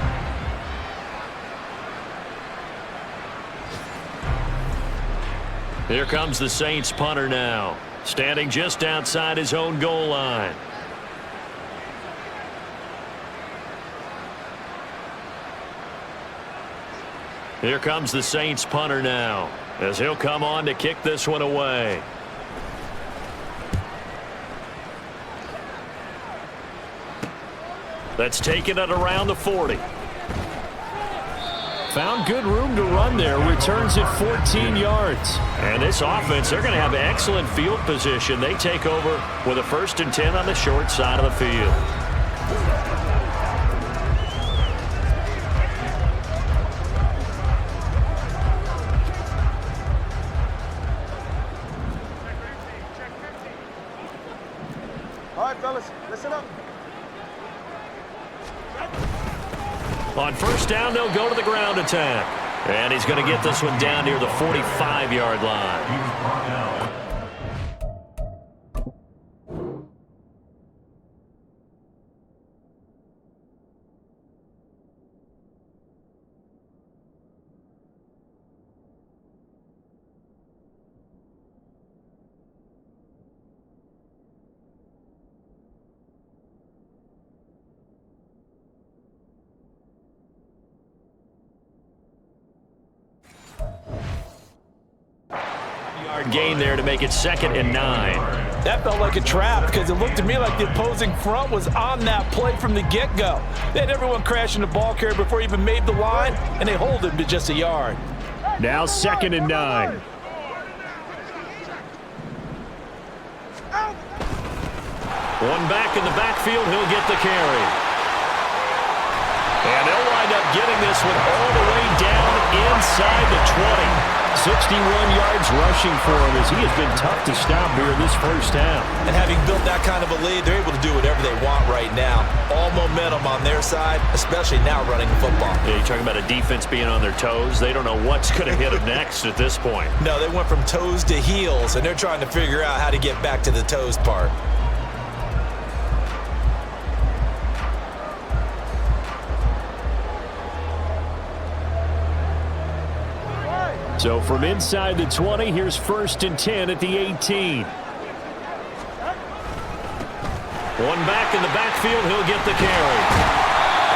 Here comes the Saints punter now, standing just outside his own goal line. Here comes the Saints punter now, as he'll come on to kick this one away. That's taken at around the 40. Found good room to run there. Returns at 14 yards. And this offense, they're going to have excellent field position. They take over with a 1st and 10 on the short side of the field. All right, fellas, listen up. On 1st down, they'll go to the ground attack. And he's going to get this one down near the 45-yard line. Gain there to make it 2nd and 9. That felt like a trap because it looked to me like the opposing front was on that play from the get-go. They had everyone crashing the ball carrier before he even made the line, and they hold him to just a yard. Now 2nd and 9. One back in the backfield, he'll get the carry. And they'll wind up getting this one all the way down inside the 20. 61 yards rushing for him as he has been tough to stop here this first half. And having built that kind of a lead, they're able to do whatever they want right now. All momentum on their side, especially now running the football. Yeah, you're talking about a defense being on their toes. They don't know what's going to hit them next at this point. No, they went from toes to heels, and they're trying to figure out how to get back to the toes part. So from inside the 20, here's 1st and 10 at the 18. One back in the backfield, he'll get the carry.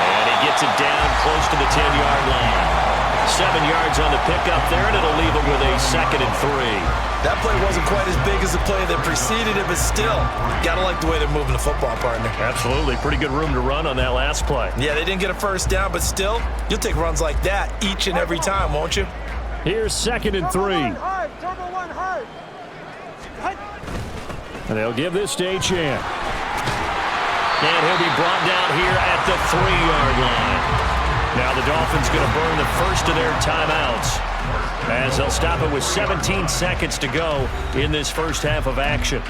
And he gets it down close to the 10-yard line. 7 yards on the pickup there, and it'll leave him with a 2nd and 3. That play wasn't quite as big as the play that preceded it, but still, gotta like the way they're moving the football, partner. Absolutely. Pretty good room to run on that last play. Yeah, they didn't get a first down, but still, you'll take runs like that each and every time, won't you? Here's 2nd and 3. And they'll give this to Achane. And he'll be brought down here at the 3-yard line. Now the Dolphins going to burn the first of their timeouts as they'll stop it with 17 seconds to go in this first half of action.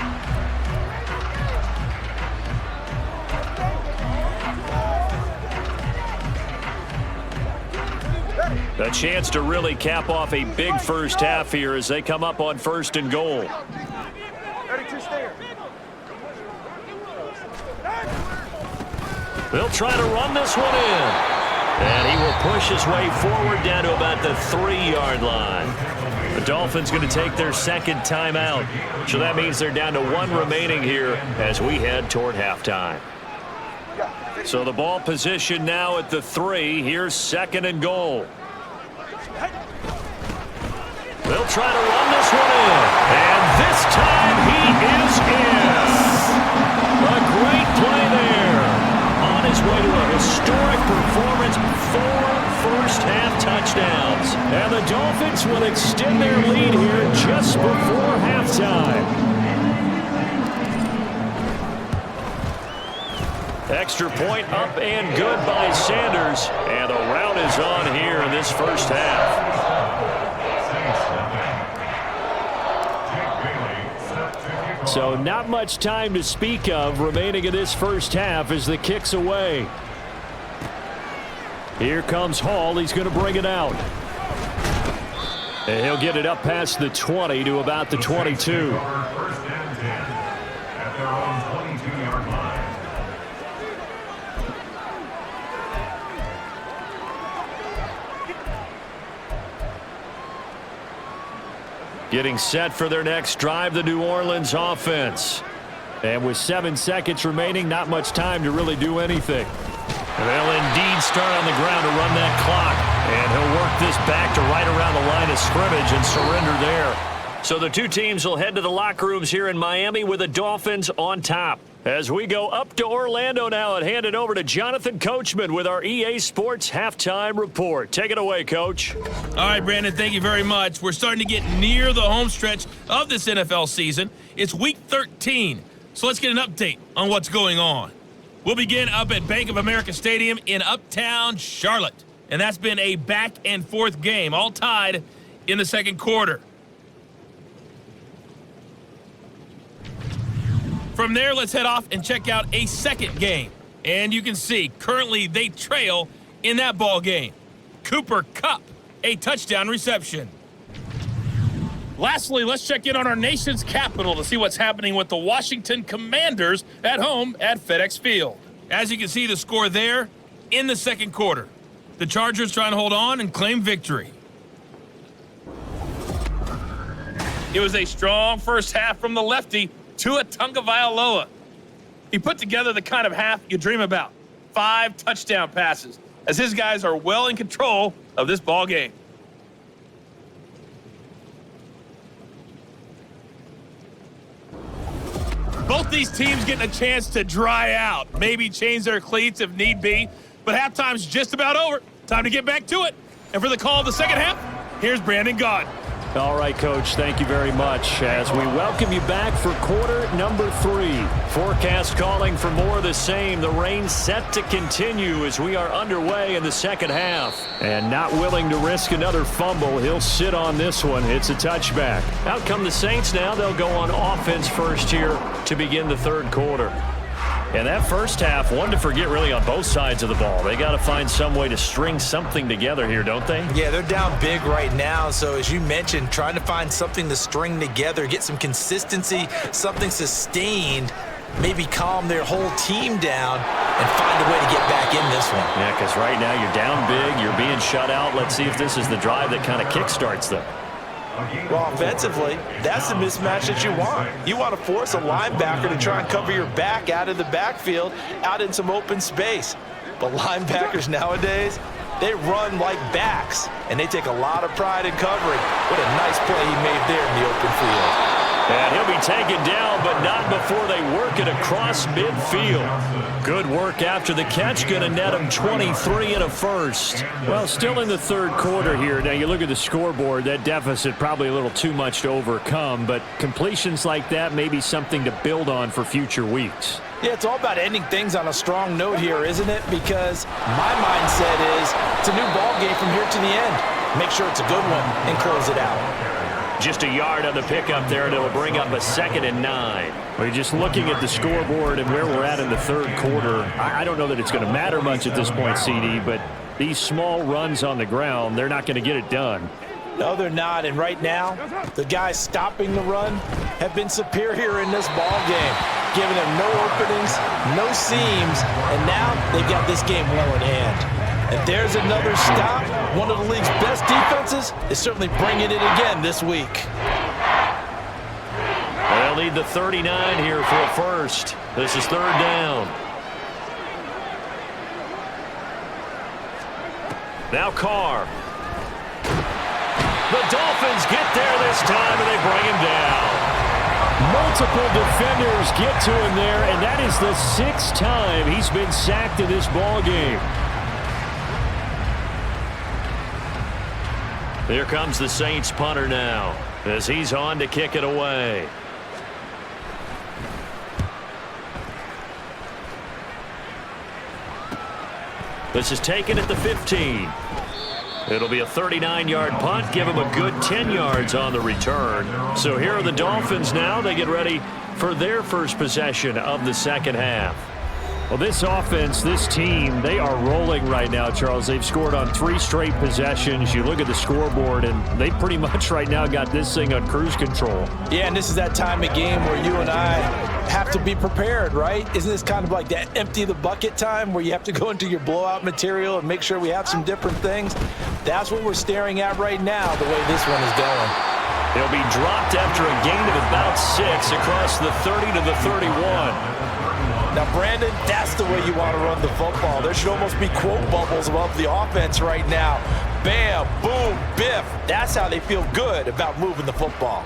A chance to really cap off a big first half here as they come up on 1st and goal. 32 stinger. They'll try to run this one in. And he will push his way forward down to about the 3-yard line. The Dolphins going to take their 2nd timeout. So that means they're down to 1 remaining here as we head toward halftime. So the ball position now at the 3. Here's 2nd and goal. They'll try to run this one in. And this time he is in. A great play there. On his way to a historic performance, 4 first-half touchdowns. And the Dolphins will extend their lead here just before halftime. Extra point up and good by Sanders. And the rout is on here in this first half. So not much time to speak of remaining in this first half as the kick's away. Here comes Hall. He's going to bring it out. And he'll get it up past the 20 to about the 22. Getting set for their next drive, the New Orleans offense. And with 7 seconds remaining, not much time to really do anything. They'll indeed start on the ground to run that clock. And he'll work this back to right around the line of scrimmage and surrender there. So the two teams will head to the locker rooms here in Miami with the Dolphins on top. As we go up to Orlando now and hand it over to Jonathan Coachman with our EA Sports Halftime Report. Take it away, Coach. All right, Brandon, thank you very much. We're starting to get near the home stretch of this NFL season. It's Week 13, so let's get an update on what's going on. We'll begin up at Bank of America Stadium in Uptown Charlotte, and that's been a back-and-forth game, all tied in the second quarter. From there, let's head off and check out a second game. And you can see, currently they trail in that ball game. Cooper Kupp, a touchdown reception. Lastly, let's check in on our nation's capital to see what's happening with the Washington Commanders at home at FedEx Field. As you can see the score there in the second quarter. The Chargers trying to hold on and claim victory. It was a strong first half from the lefty, Tua Tagovailoa. He put together the kind of half you dream about. 5 touchdown passes, as his guys are well in control of this ball game. Both these teams getting a chance to dry out, maybe change their cleats if need be, but halftime's just about over. Time to get back to it. And for the call of the second half, Here's Brandon Gott. All right, Coach, thank you very much as we welcome you back for quarter number 3. Forecast calling for more of the same. The rain set to continue as we are underway in the second half. And not willing to risk another fumble, he'll sit on this one. It's a touchback. Out come the Saints now. They'll go on offense first here to begin the third quarter. And that first half, one to forget really on both sides of the ball. They got to find some way to string something together here, don't they? Yeah, they're down big right now. So as you mentioned, trying to find something to string together, get some consistency, something sustained, maybe calm their whole team down and find a way to get back in this one. Yeah, because right now you're down big, you're being shut out. Let's see if this is the drive that kind of kickstarts them. Well, offensively, that's the mismatch that you want. You want to force a linebacker to try and cover your back out of the backfield, out in some open space. But linebackers nowadays, they run like backs, and they take a lot of pride in covering. What a nice play he made there in the open field. And he'll be taken down, but not before they work it across midfield. Good work after the catch. Going to net him 23 and a first. Well, still in the third quarter here. Now, you look at the scoreboard, that deficit probably a little too much to overcome, but completions like that may be something to build on for future weeks. Yeah, it's all about ending things on a strong note here, isn't it? Because my mindset is it's a new ball game from here to the end. Make sure it's a good one and close it out. Just a yard on the pickup there, and it'll bring up a 2nd and 9. Well, you're just looking at the scoreboard and where we're at in the third quarter. I don't know that it's going to matter much at this point, CD, but these small runs on the ground, they're not going to get it done. No, they're not. And right now, the guys stopping the run have been superior in this ball game, giving them no openings, no seams, and now they've got this game well in hand. And there's another stop. One of the league's best defenses is certainly bringing it again this week. They'll need the 39 here for a first. This is third down. Now Carr. The Dolphins get there this time, and they bring him down. Multiple defenders get to him there, and that is the 6th time he's been sacked in this ball game. Here comes the Saints punter now as he's on to kick it away. This is taken at the 15. It'll be a 39-yard punt. Give him a good 10 yards on the return. So here are the Dolphins now. They get ready for their first possession of the second half. Well, this offense, this team, they are rolling right now, Charles. They've scored on 3 straight possessions. You look at the scoreboard, and they pretty much right now got this thing on cruise control. Yeah, and this is that time of game where you and I have to be prepared, right? Isn't this kind of like that empty the bucket time where you have to go into your blowout material and make sure we have some different things? That's what we're staring at right now, the way this one is going. He'll be dropped after a gain of about 6 across the 30 to the 31. Now, Brandon, that's the way you want to run the football. There should almost be quote bubbles above the offense right now. Bam, boom, biff. That's how they feel good about moving the football.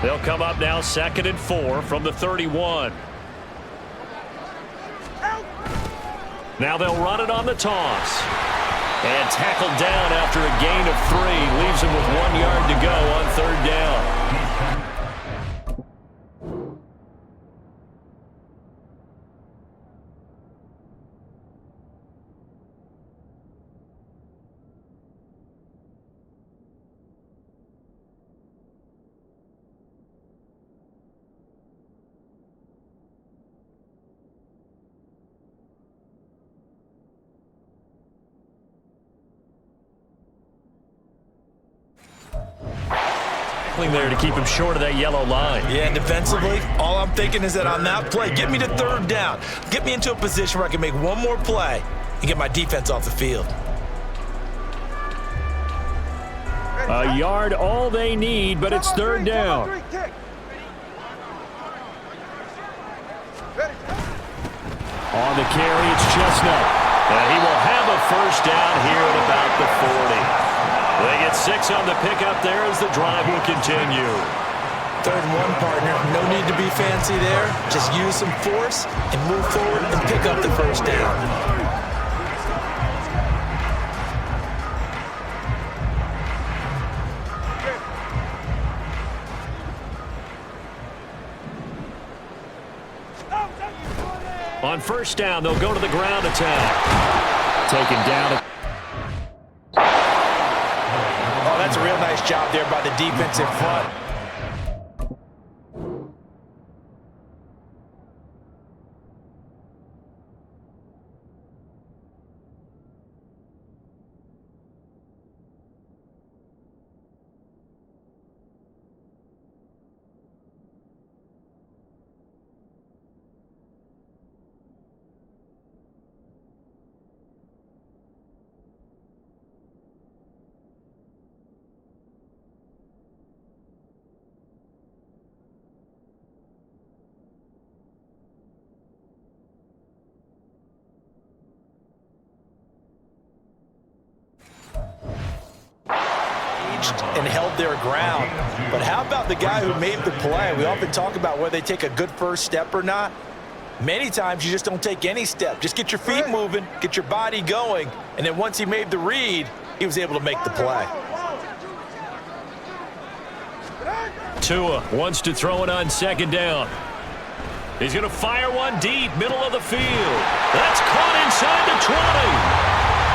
They'll come up now 2nd and 4 from the 31. Now they'll run it on the toss. And tackled down after a gain of 3. Leaves him with 1 yard to go on third down. There to keep him short of that yellow line. Yeah, and defensively, all I'm thinking is that on that play, get me to third down. Get me into a position where I can make one more play and get my defense off the field. A yard all they need, but it's third down. On the carry, it's Chestnut. And he will have a first down here at about the 40. They get 6 on the pickup there as the drive will continue. 3rd and 1, partner. No need to be fancy there. Just use some force and move forward and pick up the first down. On 1st down, they'll go to the ground attack. Taken down. Oh, that's a real nice job there by the defense in front. And held their ground. But how about the guy who made the play? We often talk about whether they take a good first step or not. Many times you just don't take any step. Just get your feet moving, get your body going, and then once he made the read, he was able to make the play. Tua wants to throw it on 2nd down. He's going to fire one deep, middle of the field. That's caught inside the 20.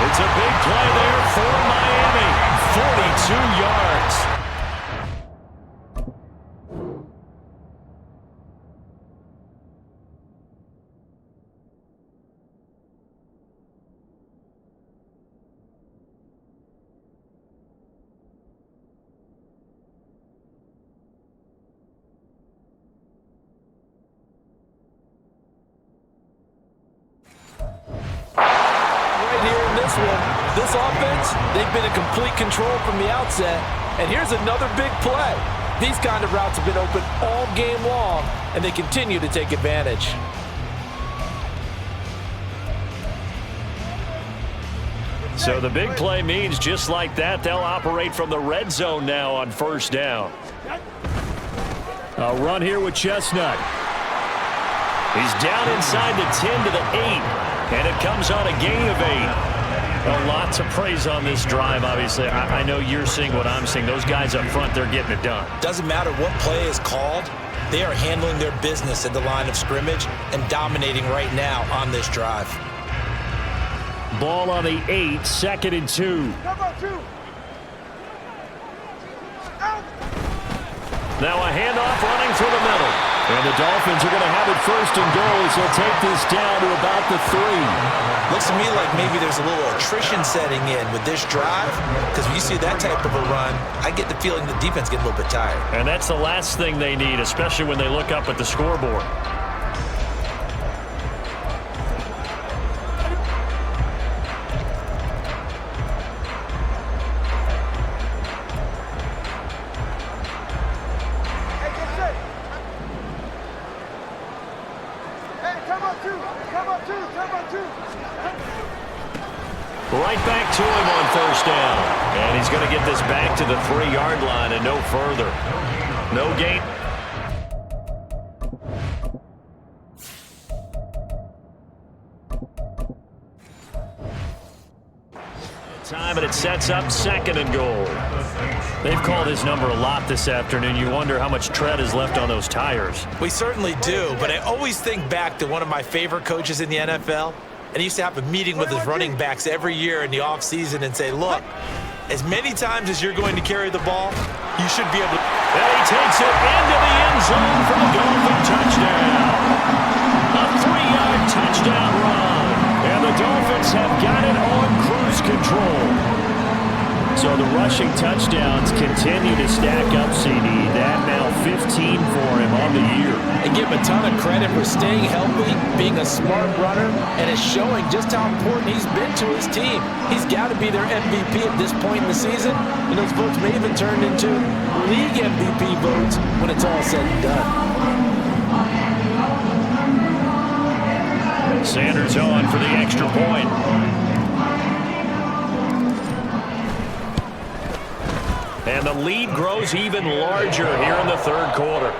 It's a big play there for Miami. 42 yards. This offense, they've been in complete control from the outset. And here's another big play. These kind of routes have been open all game long, and they continue to take advantage. So the big play means just like that, they'll operate from the red zone now on 1st down. A run here with Chestnut. He's down inside the 10 to the 8, and it comes on a gain of 8. A lot to praise on this drive, obviously. I know you're seeing what I'm seeing. Those guys up front, they're getting it done. Doesn't matter what play is called. They are handling their business at the line of scrimmage and dominating right now on this drive. Ball on the 8, 2nd and 2. Now a handoff running through the middle. And the Dolphins are going to have it 1st and goal as they'll take this down to about the 3. Looks to me like maybe there's a little attrition setting in with this drive, because when you see that type of a run, I get the feeling the defense gets a little bit tired. And that's the last thing they need, especially when they look up at the scoreboard. Right back to him on 1st down. And he's going to get this back to the 3-yard line and no further. No gain. Time, and it sets up 2nd and goal. They've called his number a lot this afternoon. You wonder how much tread is left on those tires. We certainly do, but I always think back to one of my favorite coaches in the NFL. And he used to have a meeting with his running backs every year in the offseason and say, look, as many times as you're going to carry the ball, you should be able to. And he takes it into the end zone for the Dolphin touchdown. A 3-yard touchdown run. And the Dolphins have got it on cruise control. So the rushing touchdowns continue to stack up, CD. That now 15 for him on the year. And give him a ton of credit for staying healthy, being a smart runner, and it's showing just how important he's been to his team. He's got to be their MVP at this point in the season, and those votes may even turn into league MVP votes when it's all said and done. Sanders on for the extra point. And the lead grows even larger here in the third quarter.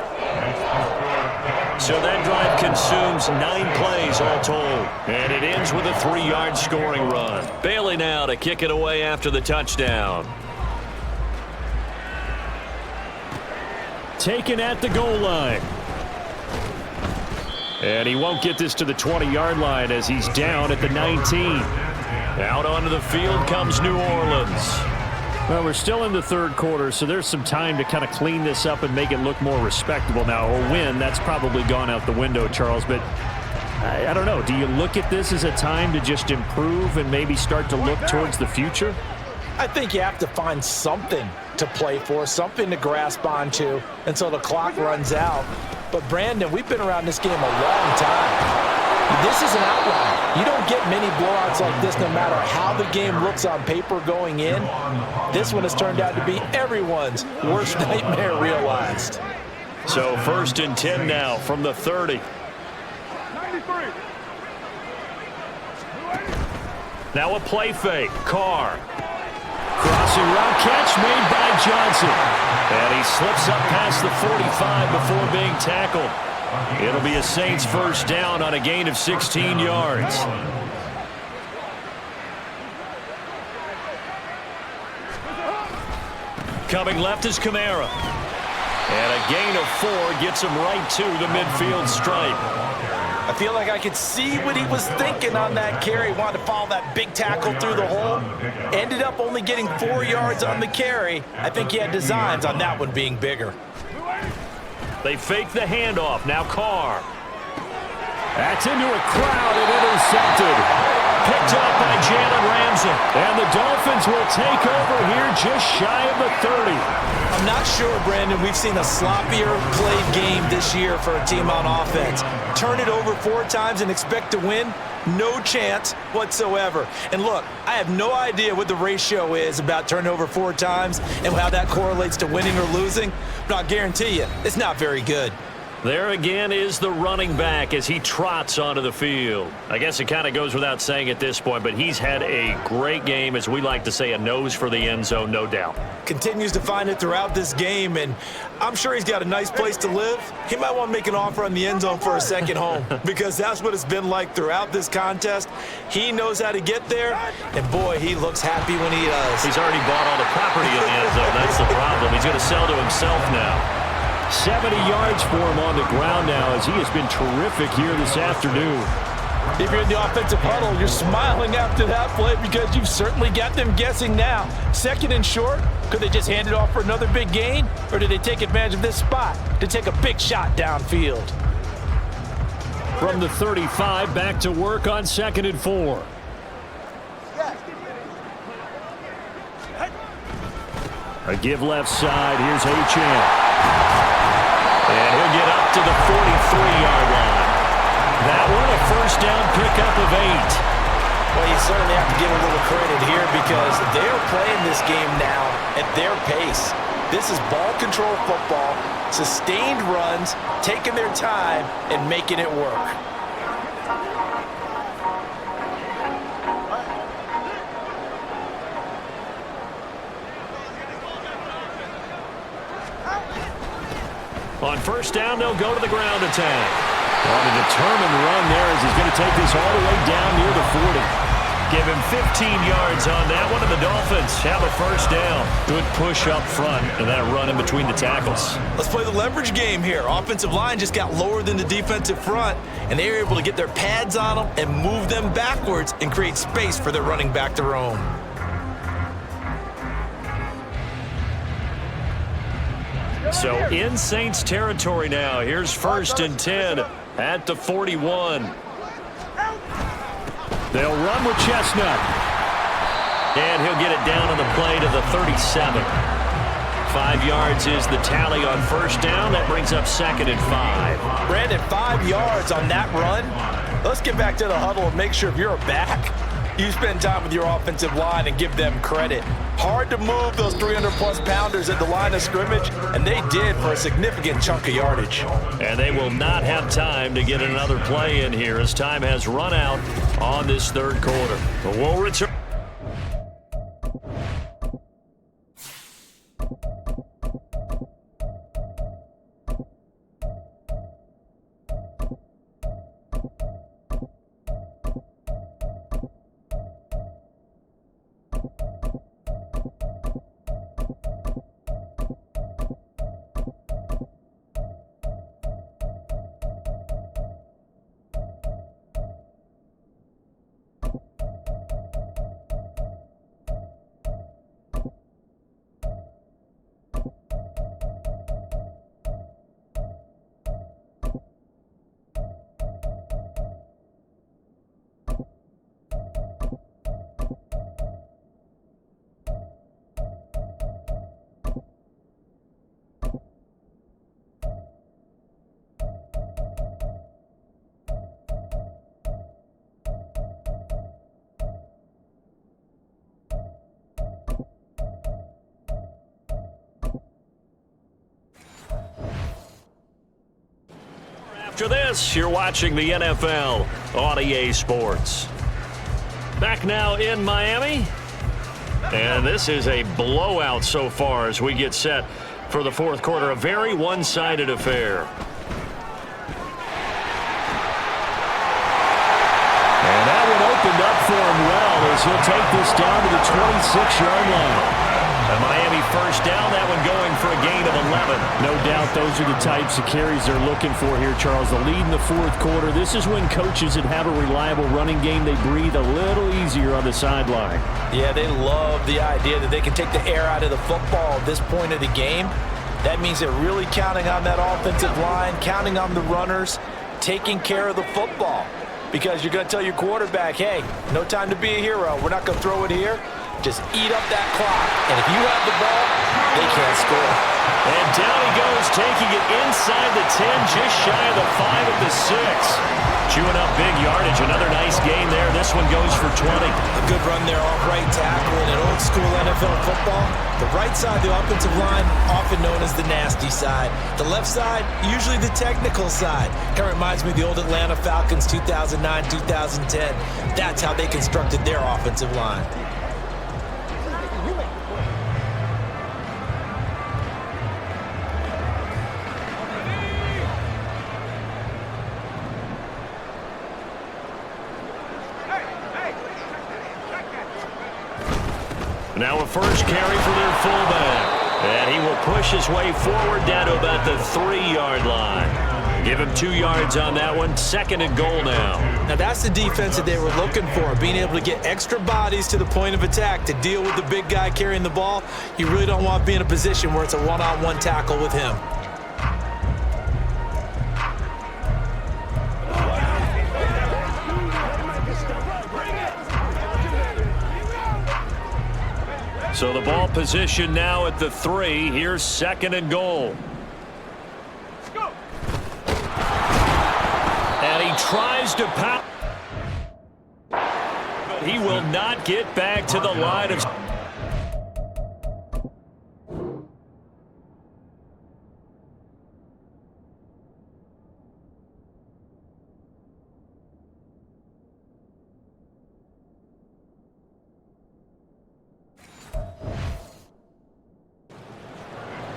So that drive consumes 9 plays all told. And it ends with a 3-yard scoring run. Bailey now to kick it away after the touchdown. Taken at the goal line. And he won't get this to the 20-yard line as he's down at the 19. Out onto the field comes New Orleans. Well, we're still in the third quarter, so there's some time to kind of clean this up and make it look more respectable now. A win, that's probably gone out the window, Charles, but I don't know. Do you look at this as a time to just improve and maybe start to look towards the future? I think you have to find something to play for, something to grasp onto until the clock runs out. But, Brandon, we've been around this game a long time. This is an outlier. You don't get many blowouts like this no matter how the game looks on paper going in. This one has turned out to be everyone's worst nightmare realized. So 1st and 10 now from the 30. Now a play fake. Carr. Crossing route catch made by Johnson. And he slips up past the 45 before being tackled. It'll be a Saints first down on a gain of 16 yards. Coming left is Kamara. And a gain of 4 gets him right to the midfield stripe. I feel like I could see what he was thinking on that carry. Wanted to follow that big tackle through the hole. Ended up only getting 4 yards on the carry. I think he had designs on that one being bigger. They fake the handoff. Now Carr. That's into a crowd and intercepted. Picked up by Jalen Ramsey. And the Dolphins will take over here just shy of the 30. I'm not sure, Brandon, we've seen a sloppier played game this year for a team on offense. Turn it over 4 times and expect to win? No chance whatsoever. And look, I have no idea what the ratio is about turning over 4 times and how that correlates to winning or losing, but I'll guarantee you, it's not very good. There again is the running back as he trots onto the field. I guess it kind of goes without saying at this point, but he's had a great game, as we like to say, a nose for the end zone, no doubt. Continues to find it throughout this game, and I'm sure he's got a nice place to live. He might want to make an offer on the end zone for a second home because that's what it's been like throughout this contest. He knows how to get there, and boy, he looks happy when he does. He's already bought all the property in the end zone. That's the problem. He's going to sell to himself now. 70 yards for him on the ground now as he has been terrific here this afternoon. If you're in the offensive huddle, you're smiling after that play because you've certainly got them guessing now. 2nd and short, could they just hand it off for another big gain? Or did they take advantage of this spot to take a big shot downfield? From the 35, back to work on 2nd and 4. A give left side. Here's Achane. And he'll get up to the 43-yard line. That one a first down pickup of 8. Well, you certainly have to give a little credit here because they're playing this game now at their pace. This is ball control football, sustained runs, taking their time, and making it work. On first down, they'll go to the ground attack. On a determined run there as he's going to take this all the way down near the 40. Give him 15 yards on that one, and the Dolphins have a first down. Good push up front, and that run in between the tackles. Let's play the leverage game here. Offensive line just got lower than the defensive front, and they were able to get their pads on them and move them backwards and create space for their running back to roam. So in Saints territory now. Here's 1st and 10 at the 41. They'll run with Chestnut. And he'll get it down on the play to the 37. 5 yards is the tally on first down. That brings up 2nd and 5. Brandon, 5 yards on that run. Let's get back to the huddle and make sure if you're a back, you spend time with your offensive line and give them credit. Hard to move those 300-plus pounders at the line of scrimmage, and they did for a significant chunk of yardage. And they will not have time to get another play in here as time has run out on this third quarter. But we'll return. After this, you're watching the NFL on EA Sports. Back now in Miami. And this is a blowout so far as we get set for the fourth quarter. A very one-sided affair. And that one opened up for him well as he'll take this down to the 26-yard line. A Miami first down, that one going for a gain of 11. No doubt those are the types of carries they're looking for here, Charles. The lead in the fourth quarter. This is when coaches that have a reliable running game, they breathe a little easier on the sideline. Yeah, they love the idea that they can take the air out of the football at this point of the game. That means they're really counting on that offensive line, counting on the runners, taking care of the football. Because you're going to tell your quarterback, hey, no time to be a hero. We're not going to throw it here. Just eat up that clock. And if you have the ball, they can't score. And down he goes, taking it inside the 10, just shy of the 5 at the 6. Chewing up big yardage. Another nice gain there. This one goes for 20. A good run there off right tackle in an old school NFL football. The right side, the offensive line, often known as the nasty side. The left side, usually the technical side. Kind of reminds me of the old Atlanta Falcons 2009, 2010. That's how they constructed their offensive line. Now a first carry for their fullback. And he will push his way forward down to about the 3-yard line. Give him 2 yards on that one. 2nd and goal now. Now that's the defense that they were looking for, being able to get extra bodies to the point of attack to deal with the big guy carrying the ball. You really don't want to be in a position where it's a one-on-one tackle with him. So the ball position now at the 3. Here's 2nd and goal. And he tries to pound. But he will not get back to the line of...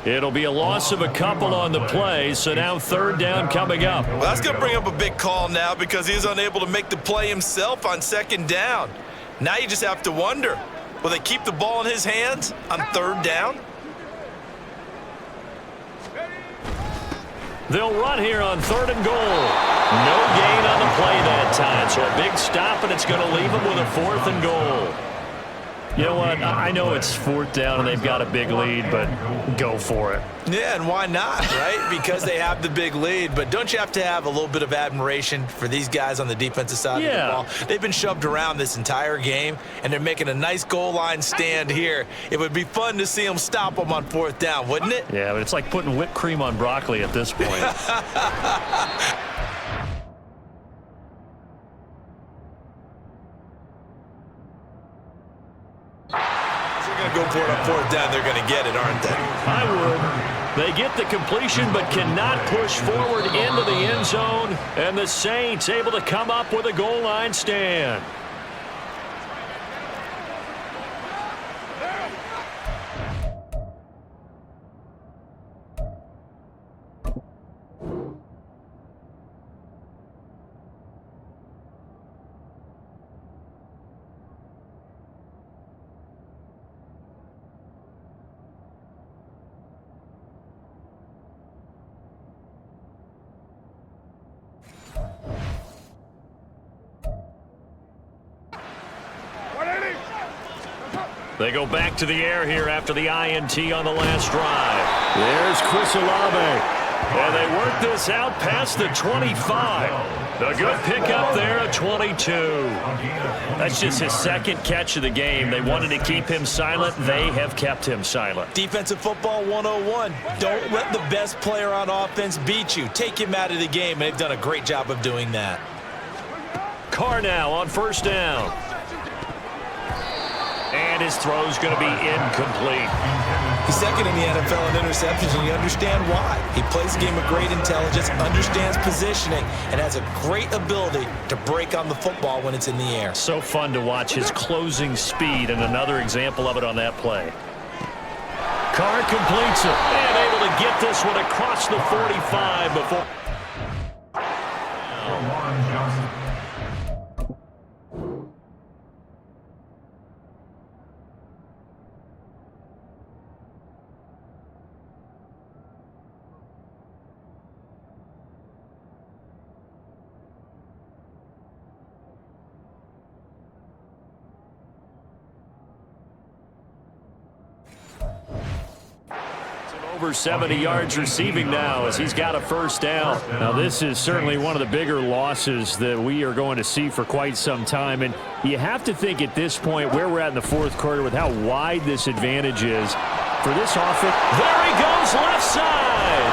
It'll be a loss of a couple on the play, so now 3rd down coming up. Well, that's going to bring up a big call now because he's unable to make the play himself on 2nd down. Now you just have to wonder, will they keep the ball in his hands on 3rd down? They'll run here on 3rd and goal. No gain on the play that time, so a big stop, and it's going to leave them with a 4th and goal. You know what? I know it's 4th down and they've got a big lead, but go for it. Yeah, and why not, right? Because they have the big lead. But don't you have to have a little bit of admiration for these guys on the defensive side of the ball? They've been shoved around this entire game, and they're making a nice goal line stand here. It would be fun to see them stop them on 4th down, wouldn't it? Yeah, but it's like putting whipped cream on broccoli at this point. Go for it on 4th down, they're going to get it, aren't they? I would. They get the completion but cannot push forward into the end zone, and the Saints able to come up with a goal line stand. They go back to the air here after the INT on the last drive. There's Chris Olave. And they work this out past the 25. A good pickup there at 22. That's just his 2nd catch of the game. They wanted to keep him silent. They have kept him silent. Defensive football 101. Don't let the best player on offense beat you. Take him out of the game, and they've done a great job of doing that. Carr now on 1st down. And his throw's going to be incomplete. He's second in the NFL in interceptions, and you understand why. He plays a game of great intelligence, understands positioning, and has a great ability to break on the football when it's in the air. So fun to watch his closing speed, and another example of it on that play. Carr completes it, and able to get this one across the 45 before. Over 70 yards receiving now as he's got a first down. Now, this is certainly one of the bigger losses that we are going to see for quite some time. And you have to think at this point where we're at in the fourth quarter with how wide this advantage is for this offense. There he goes, left side.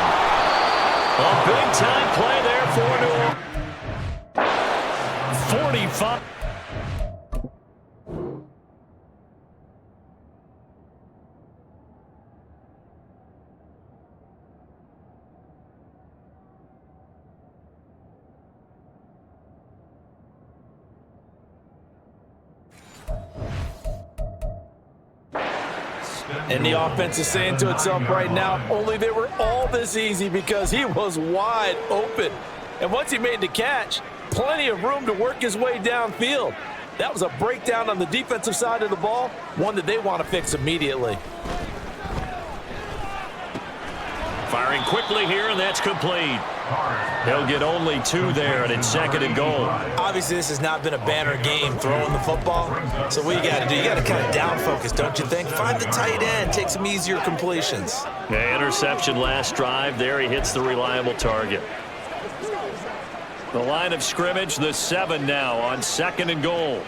A big-time play there for New Orleans. 45. And the offense is saying to itself right now, only they were all this easy because he was wide open. And once he made the catch, plenty of room to work his way downfield. That was a breakdown on the defensive side of the ball, one that they want to fix immediately. Firing quickly here, and that's complete. He'll get only 2 there, and it's second and goal. Obviously, this has not been a banner game throwing the football. So what you got to do, you got to kind of down focus, don't you think? Find the tight end, take some easier completions. Yeah, interception last drive. There he hits the reliable target. The line of scrimmage, the 7 now on second and goal.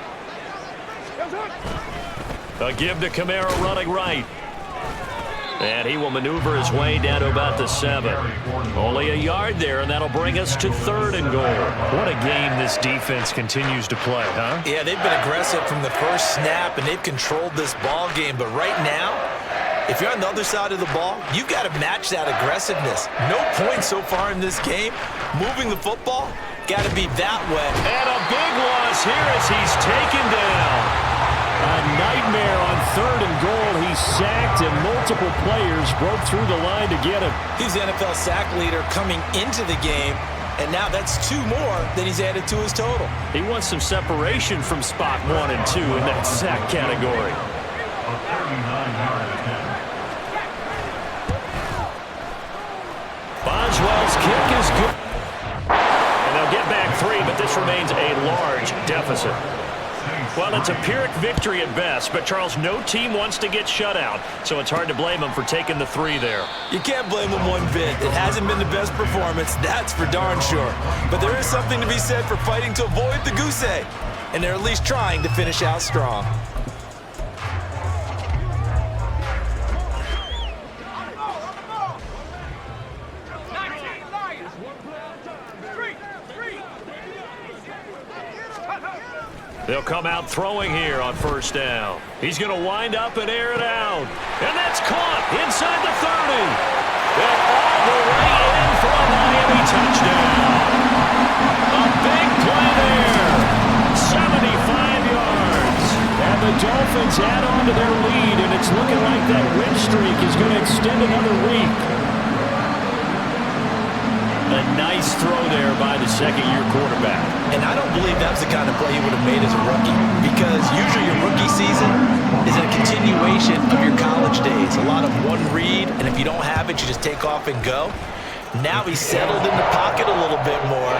A give to Kamara running right. And he will maneuver his way down to about the 7. Only a yard there, and that'll bring us to third and goal. What a game this defense continues to play, huh? Yeah, they've been aggressive from the first snap, and they've controlled this ball game. But right now, if you're on the other side of the ball, you've got to match that aggressiveness. No points so far in this game. Moving the football, got to be that way. And a big loss here as he's taken down. A nightmare on third and goal. He's sacked, and multiple players broke through the line to get him. He's the NFL sack leader coming into the game, and now that's 2 more than he's added to his total. He wants some separation from spot 1 and 2 in that sack category. Boswell's kick is good. And they'll get back 3, but this remains a large deficit. Well, it's a Pyrrhic victory at best, but, Charles, no team wants to get shut out, so it's hard to blame them for taking the 3 there. You can't blame them one bit. It hasn't been the best performance, that's for darn sure. But there is something to be said for fighting to avoid the goose egg, and they're at least trying to finish out strong. They'll come out throwing here on first down. He's going to wind up and air it out. And that's caught inside the 30. And all the way in for a Miami touchdown. A big play there. 75 yards. And the Dolphins add on to their lead, and it's looking like that win streak is going to extend another week. A nice throw there by the second-year quarterback. And I don't believe that was the kind of play he would have made as a rookie, because usually your rookie season is a continuation of your college days. A lot of one read, and if you don't have it, you just take off and go. Now he's settled in the pocket a little bit more,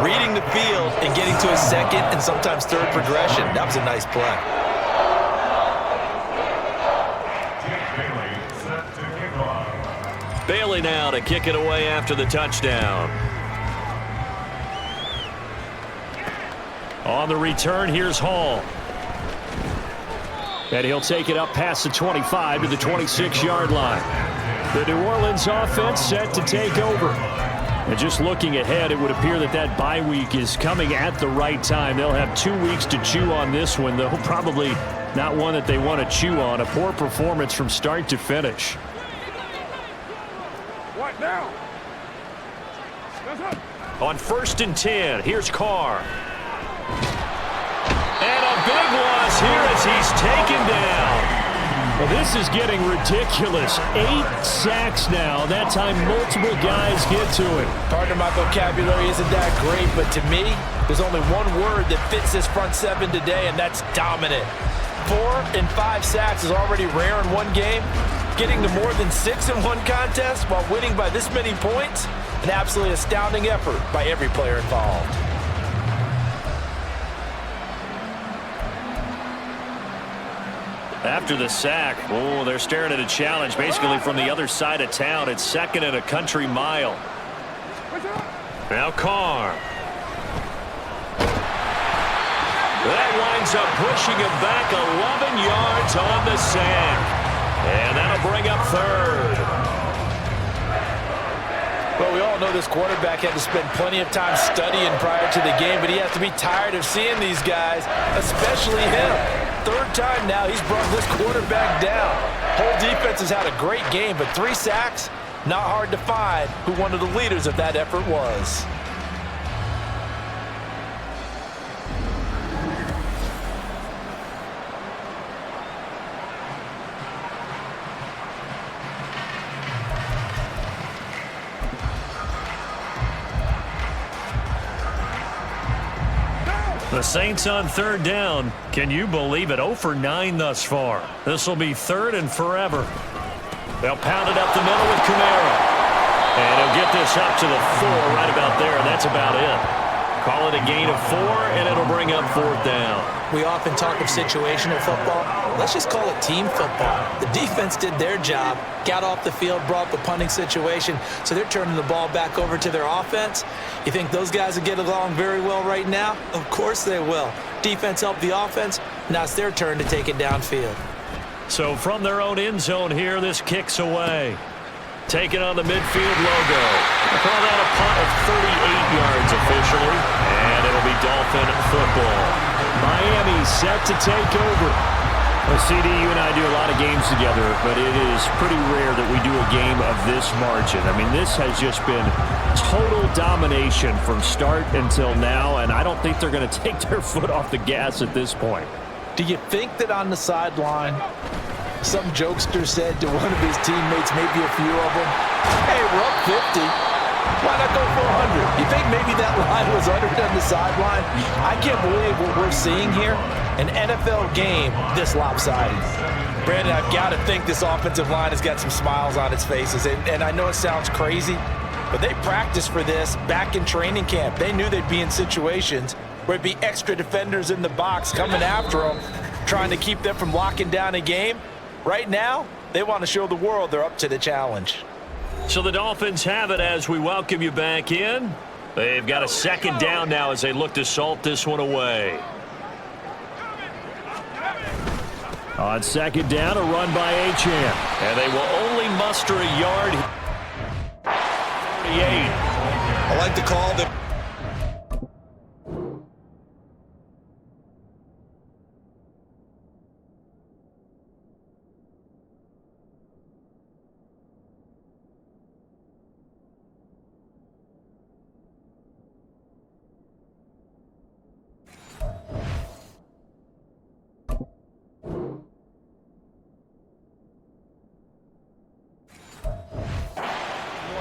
reading the field and getting to his second and sometimes third progression. That was a nice play. Bailey now to kick it away after the touchdown. On the return, here's Hall. And he'll take it up past the 25 to the 26-yard line. The New Orleans offense set to take over. And just looking ahead, it would appear that that bye week is coming at the right time. They'll have 2 weeks to chew on this one. They'll probably not one that they want to chew on. A poor performance from start to finish. What now? On 1st and 10, here's Carr. And a big loss here as he's taken down. Well, this is getting ridiculous. 8 sacks now. That time multiple guys get to him. Pardon my vocabulary isn't that great, but to me, there's only one word that fits this front seven today, and that's dominant. 4 and 5 sacks is already rare in one game. Getting to more than 6 in one contest while winning by this many points, an absolutely astounding effort by every player involved. After the sack, oh, they're staring at a challenge basically from the other side of town. It's 2nd and a country mile. Now Carr. That winds up pushing him back 11 yards on the sack. And that'll bring up 3rd. Well, we all know this quarterback had to spend plenty of time studying prior to the game, but he has to be tired of seeing these guys, especially him. 3rd time now he's brought this quarterback down. Whole defense has had a great game, but 3 sacks, not hard to find who one of the leaders of that effort was. The Saints on 3rd down. Can you believe it? 0 for 9 thus far. This will be 3rd and forever. They'll pound it up the middle with Kamara. And he'll get this up to the 4 right about there, and that's about it. Call it a gain of 4, and it'll bring up 4th down. We often talk of situational football. Let's just call it team football. The defense did their job, got off the field, brought the punting situation, so they're turning the ball back over to their offense. You think those guys will get along very well right now? Of course they will. Defense helped the offense. Now it's their turn to take it downfield. So from their own end zone here, this kicks away. Taking on the midfield logo. I call that a punt of 38 yards officially. And it'll be Dolphin football. Miami set to take over. Well, CD, you and I do a lot of games together, but it is pretty rare that we do a game of this margin. I mean, this has just been total domination from start until now, and I don't think they're going to take their foot off the gas at this point. Do you think that on the sideline, some jokester said to one of his teammates, maybe a few of them, hey, we're up 50. Why not go for 100? You think maybe that line was uttered on the sideline? I can't believe what we're seeing here. An NFL game this lopsided. Brandon, I've got to think this offensive line has got some smiles on its faces. And I know it sounds crazy, but they practiced for this back in training camp. They knew they'd be in situations where it'd be extra defenders in the box coming after them, trying to keep them from locking down a game. Right now, they want to show the world they're up to the challenge. So the Dolphins have it as we welcome you back in. They've got a 2nd down now as they look to salt this one away. On 2nd down, a run by Achane. And they will only muster a yard. 38. I like to call them.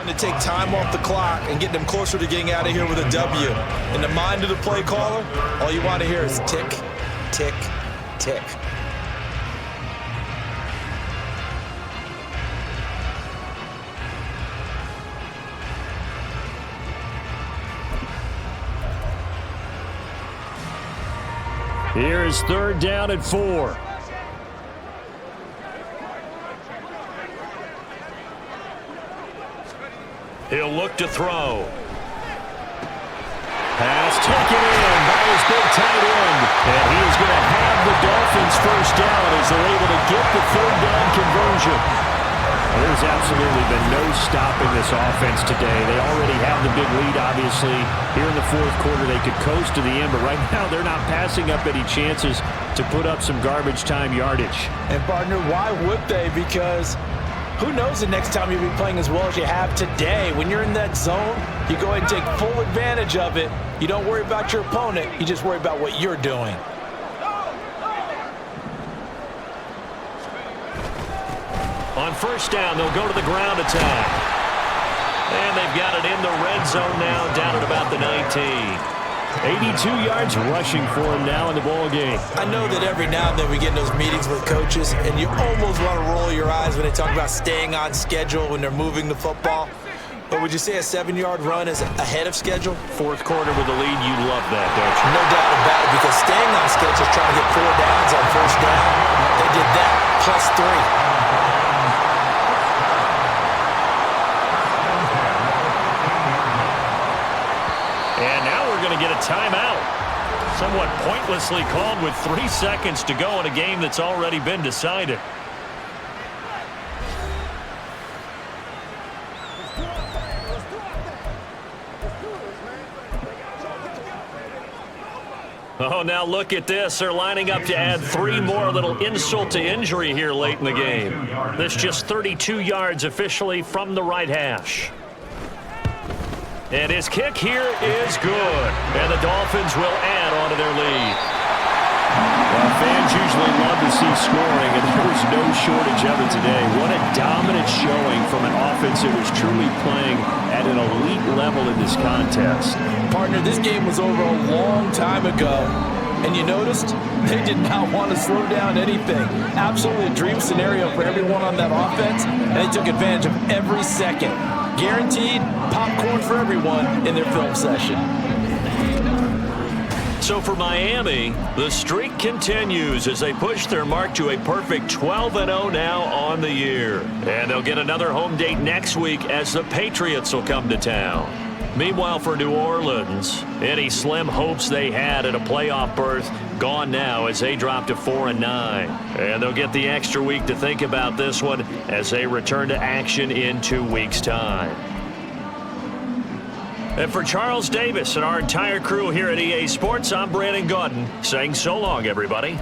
To take time off the clock and get them closer to getting out of here with a W. In the mind of the play caller, all you want to hear is tick, tick, tick. Here is 3rd down and 4. He'll look to throw. Pass taken in by his big tight end. And he is going to have the Dolphins 1st down as they're able to get the 3rd down conversion. There's absolutely been no stopping this offense today. They already have the big lead, obviously. Here in the fourth quarter, they could coast to the end, but right now they're not passing up any chances to put up some garbage time yardage. And, partner, why would they? Because who knows the next time you'll be playing as well as you have today. When you're in that zone, you go ahead and take full advantage of it. You don't worry about your opponent. You just worry about what you're doing. On first down, they'll go to the ground attack. And they've got it in the red zone now, down at about the 19. 82 yards rushing for him now in the ball game. I know that every now and then we get in those meetings with coaches, and you almost want to roll your eyes when they talk about staying on schedule when they're moving the football. But would you say a 7-yard run is ahead of schedule? Fourth quarter with the lead, you love that, don't you? No doubt about it, because staying on schedule is trying to get 4 downs on first down. They did that, plus 3. And now we're going to get a timeout. Somewhat pointlessly called with 3 seconds to go in a game that's already been decided. Oh, now look at this. They're lining up to add 3 more. Little insult to injury here late in the game. This just 32 yards officially from the right hash. And his kick here is good. And the Dolphins will add on to their lead. Well, fans usually love to see scoring, and there was no shortage of it today. What a dominant showing from an offense that was truly playing at an elite level in this contest. Partner, this game was over a long time ago. And you noticed they did not want to slow down anything. Absolutely a dream scenario for everyone on that offense, and they took advantage of every second. Guaranteed popcorn for everyone in their film session. So for Miami, the streak continues as they push their mark to a perfect 12-0 now on the year. And they'll get another home date next week as the Patriots will come to town. Meanwhile, for New Orleans, any slim hopes they had at a playoff berth gone now as they drop to 4-9. And they'll get the extra week to think about this one as they return to action in 2 weeks' time. And for Charles Davis and our entire crew here at EA Sports, I'm Brandon Gaudin saying so long, everybody.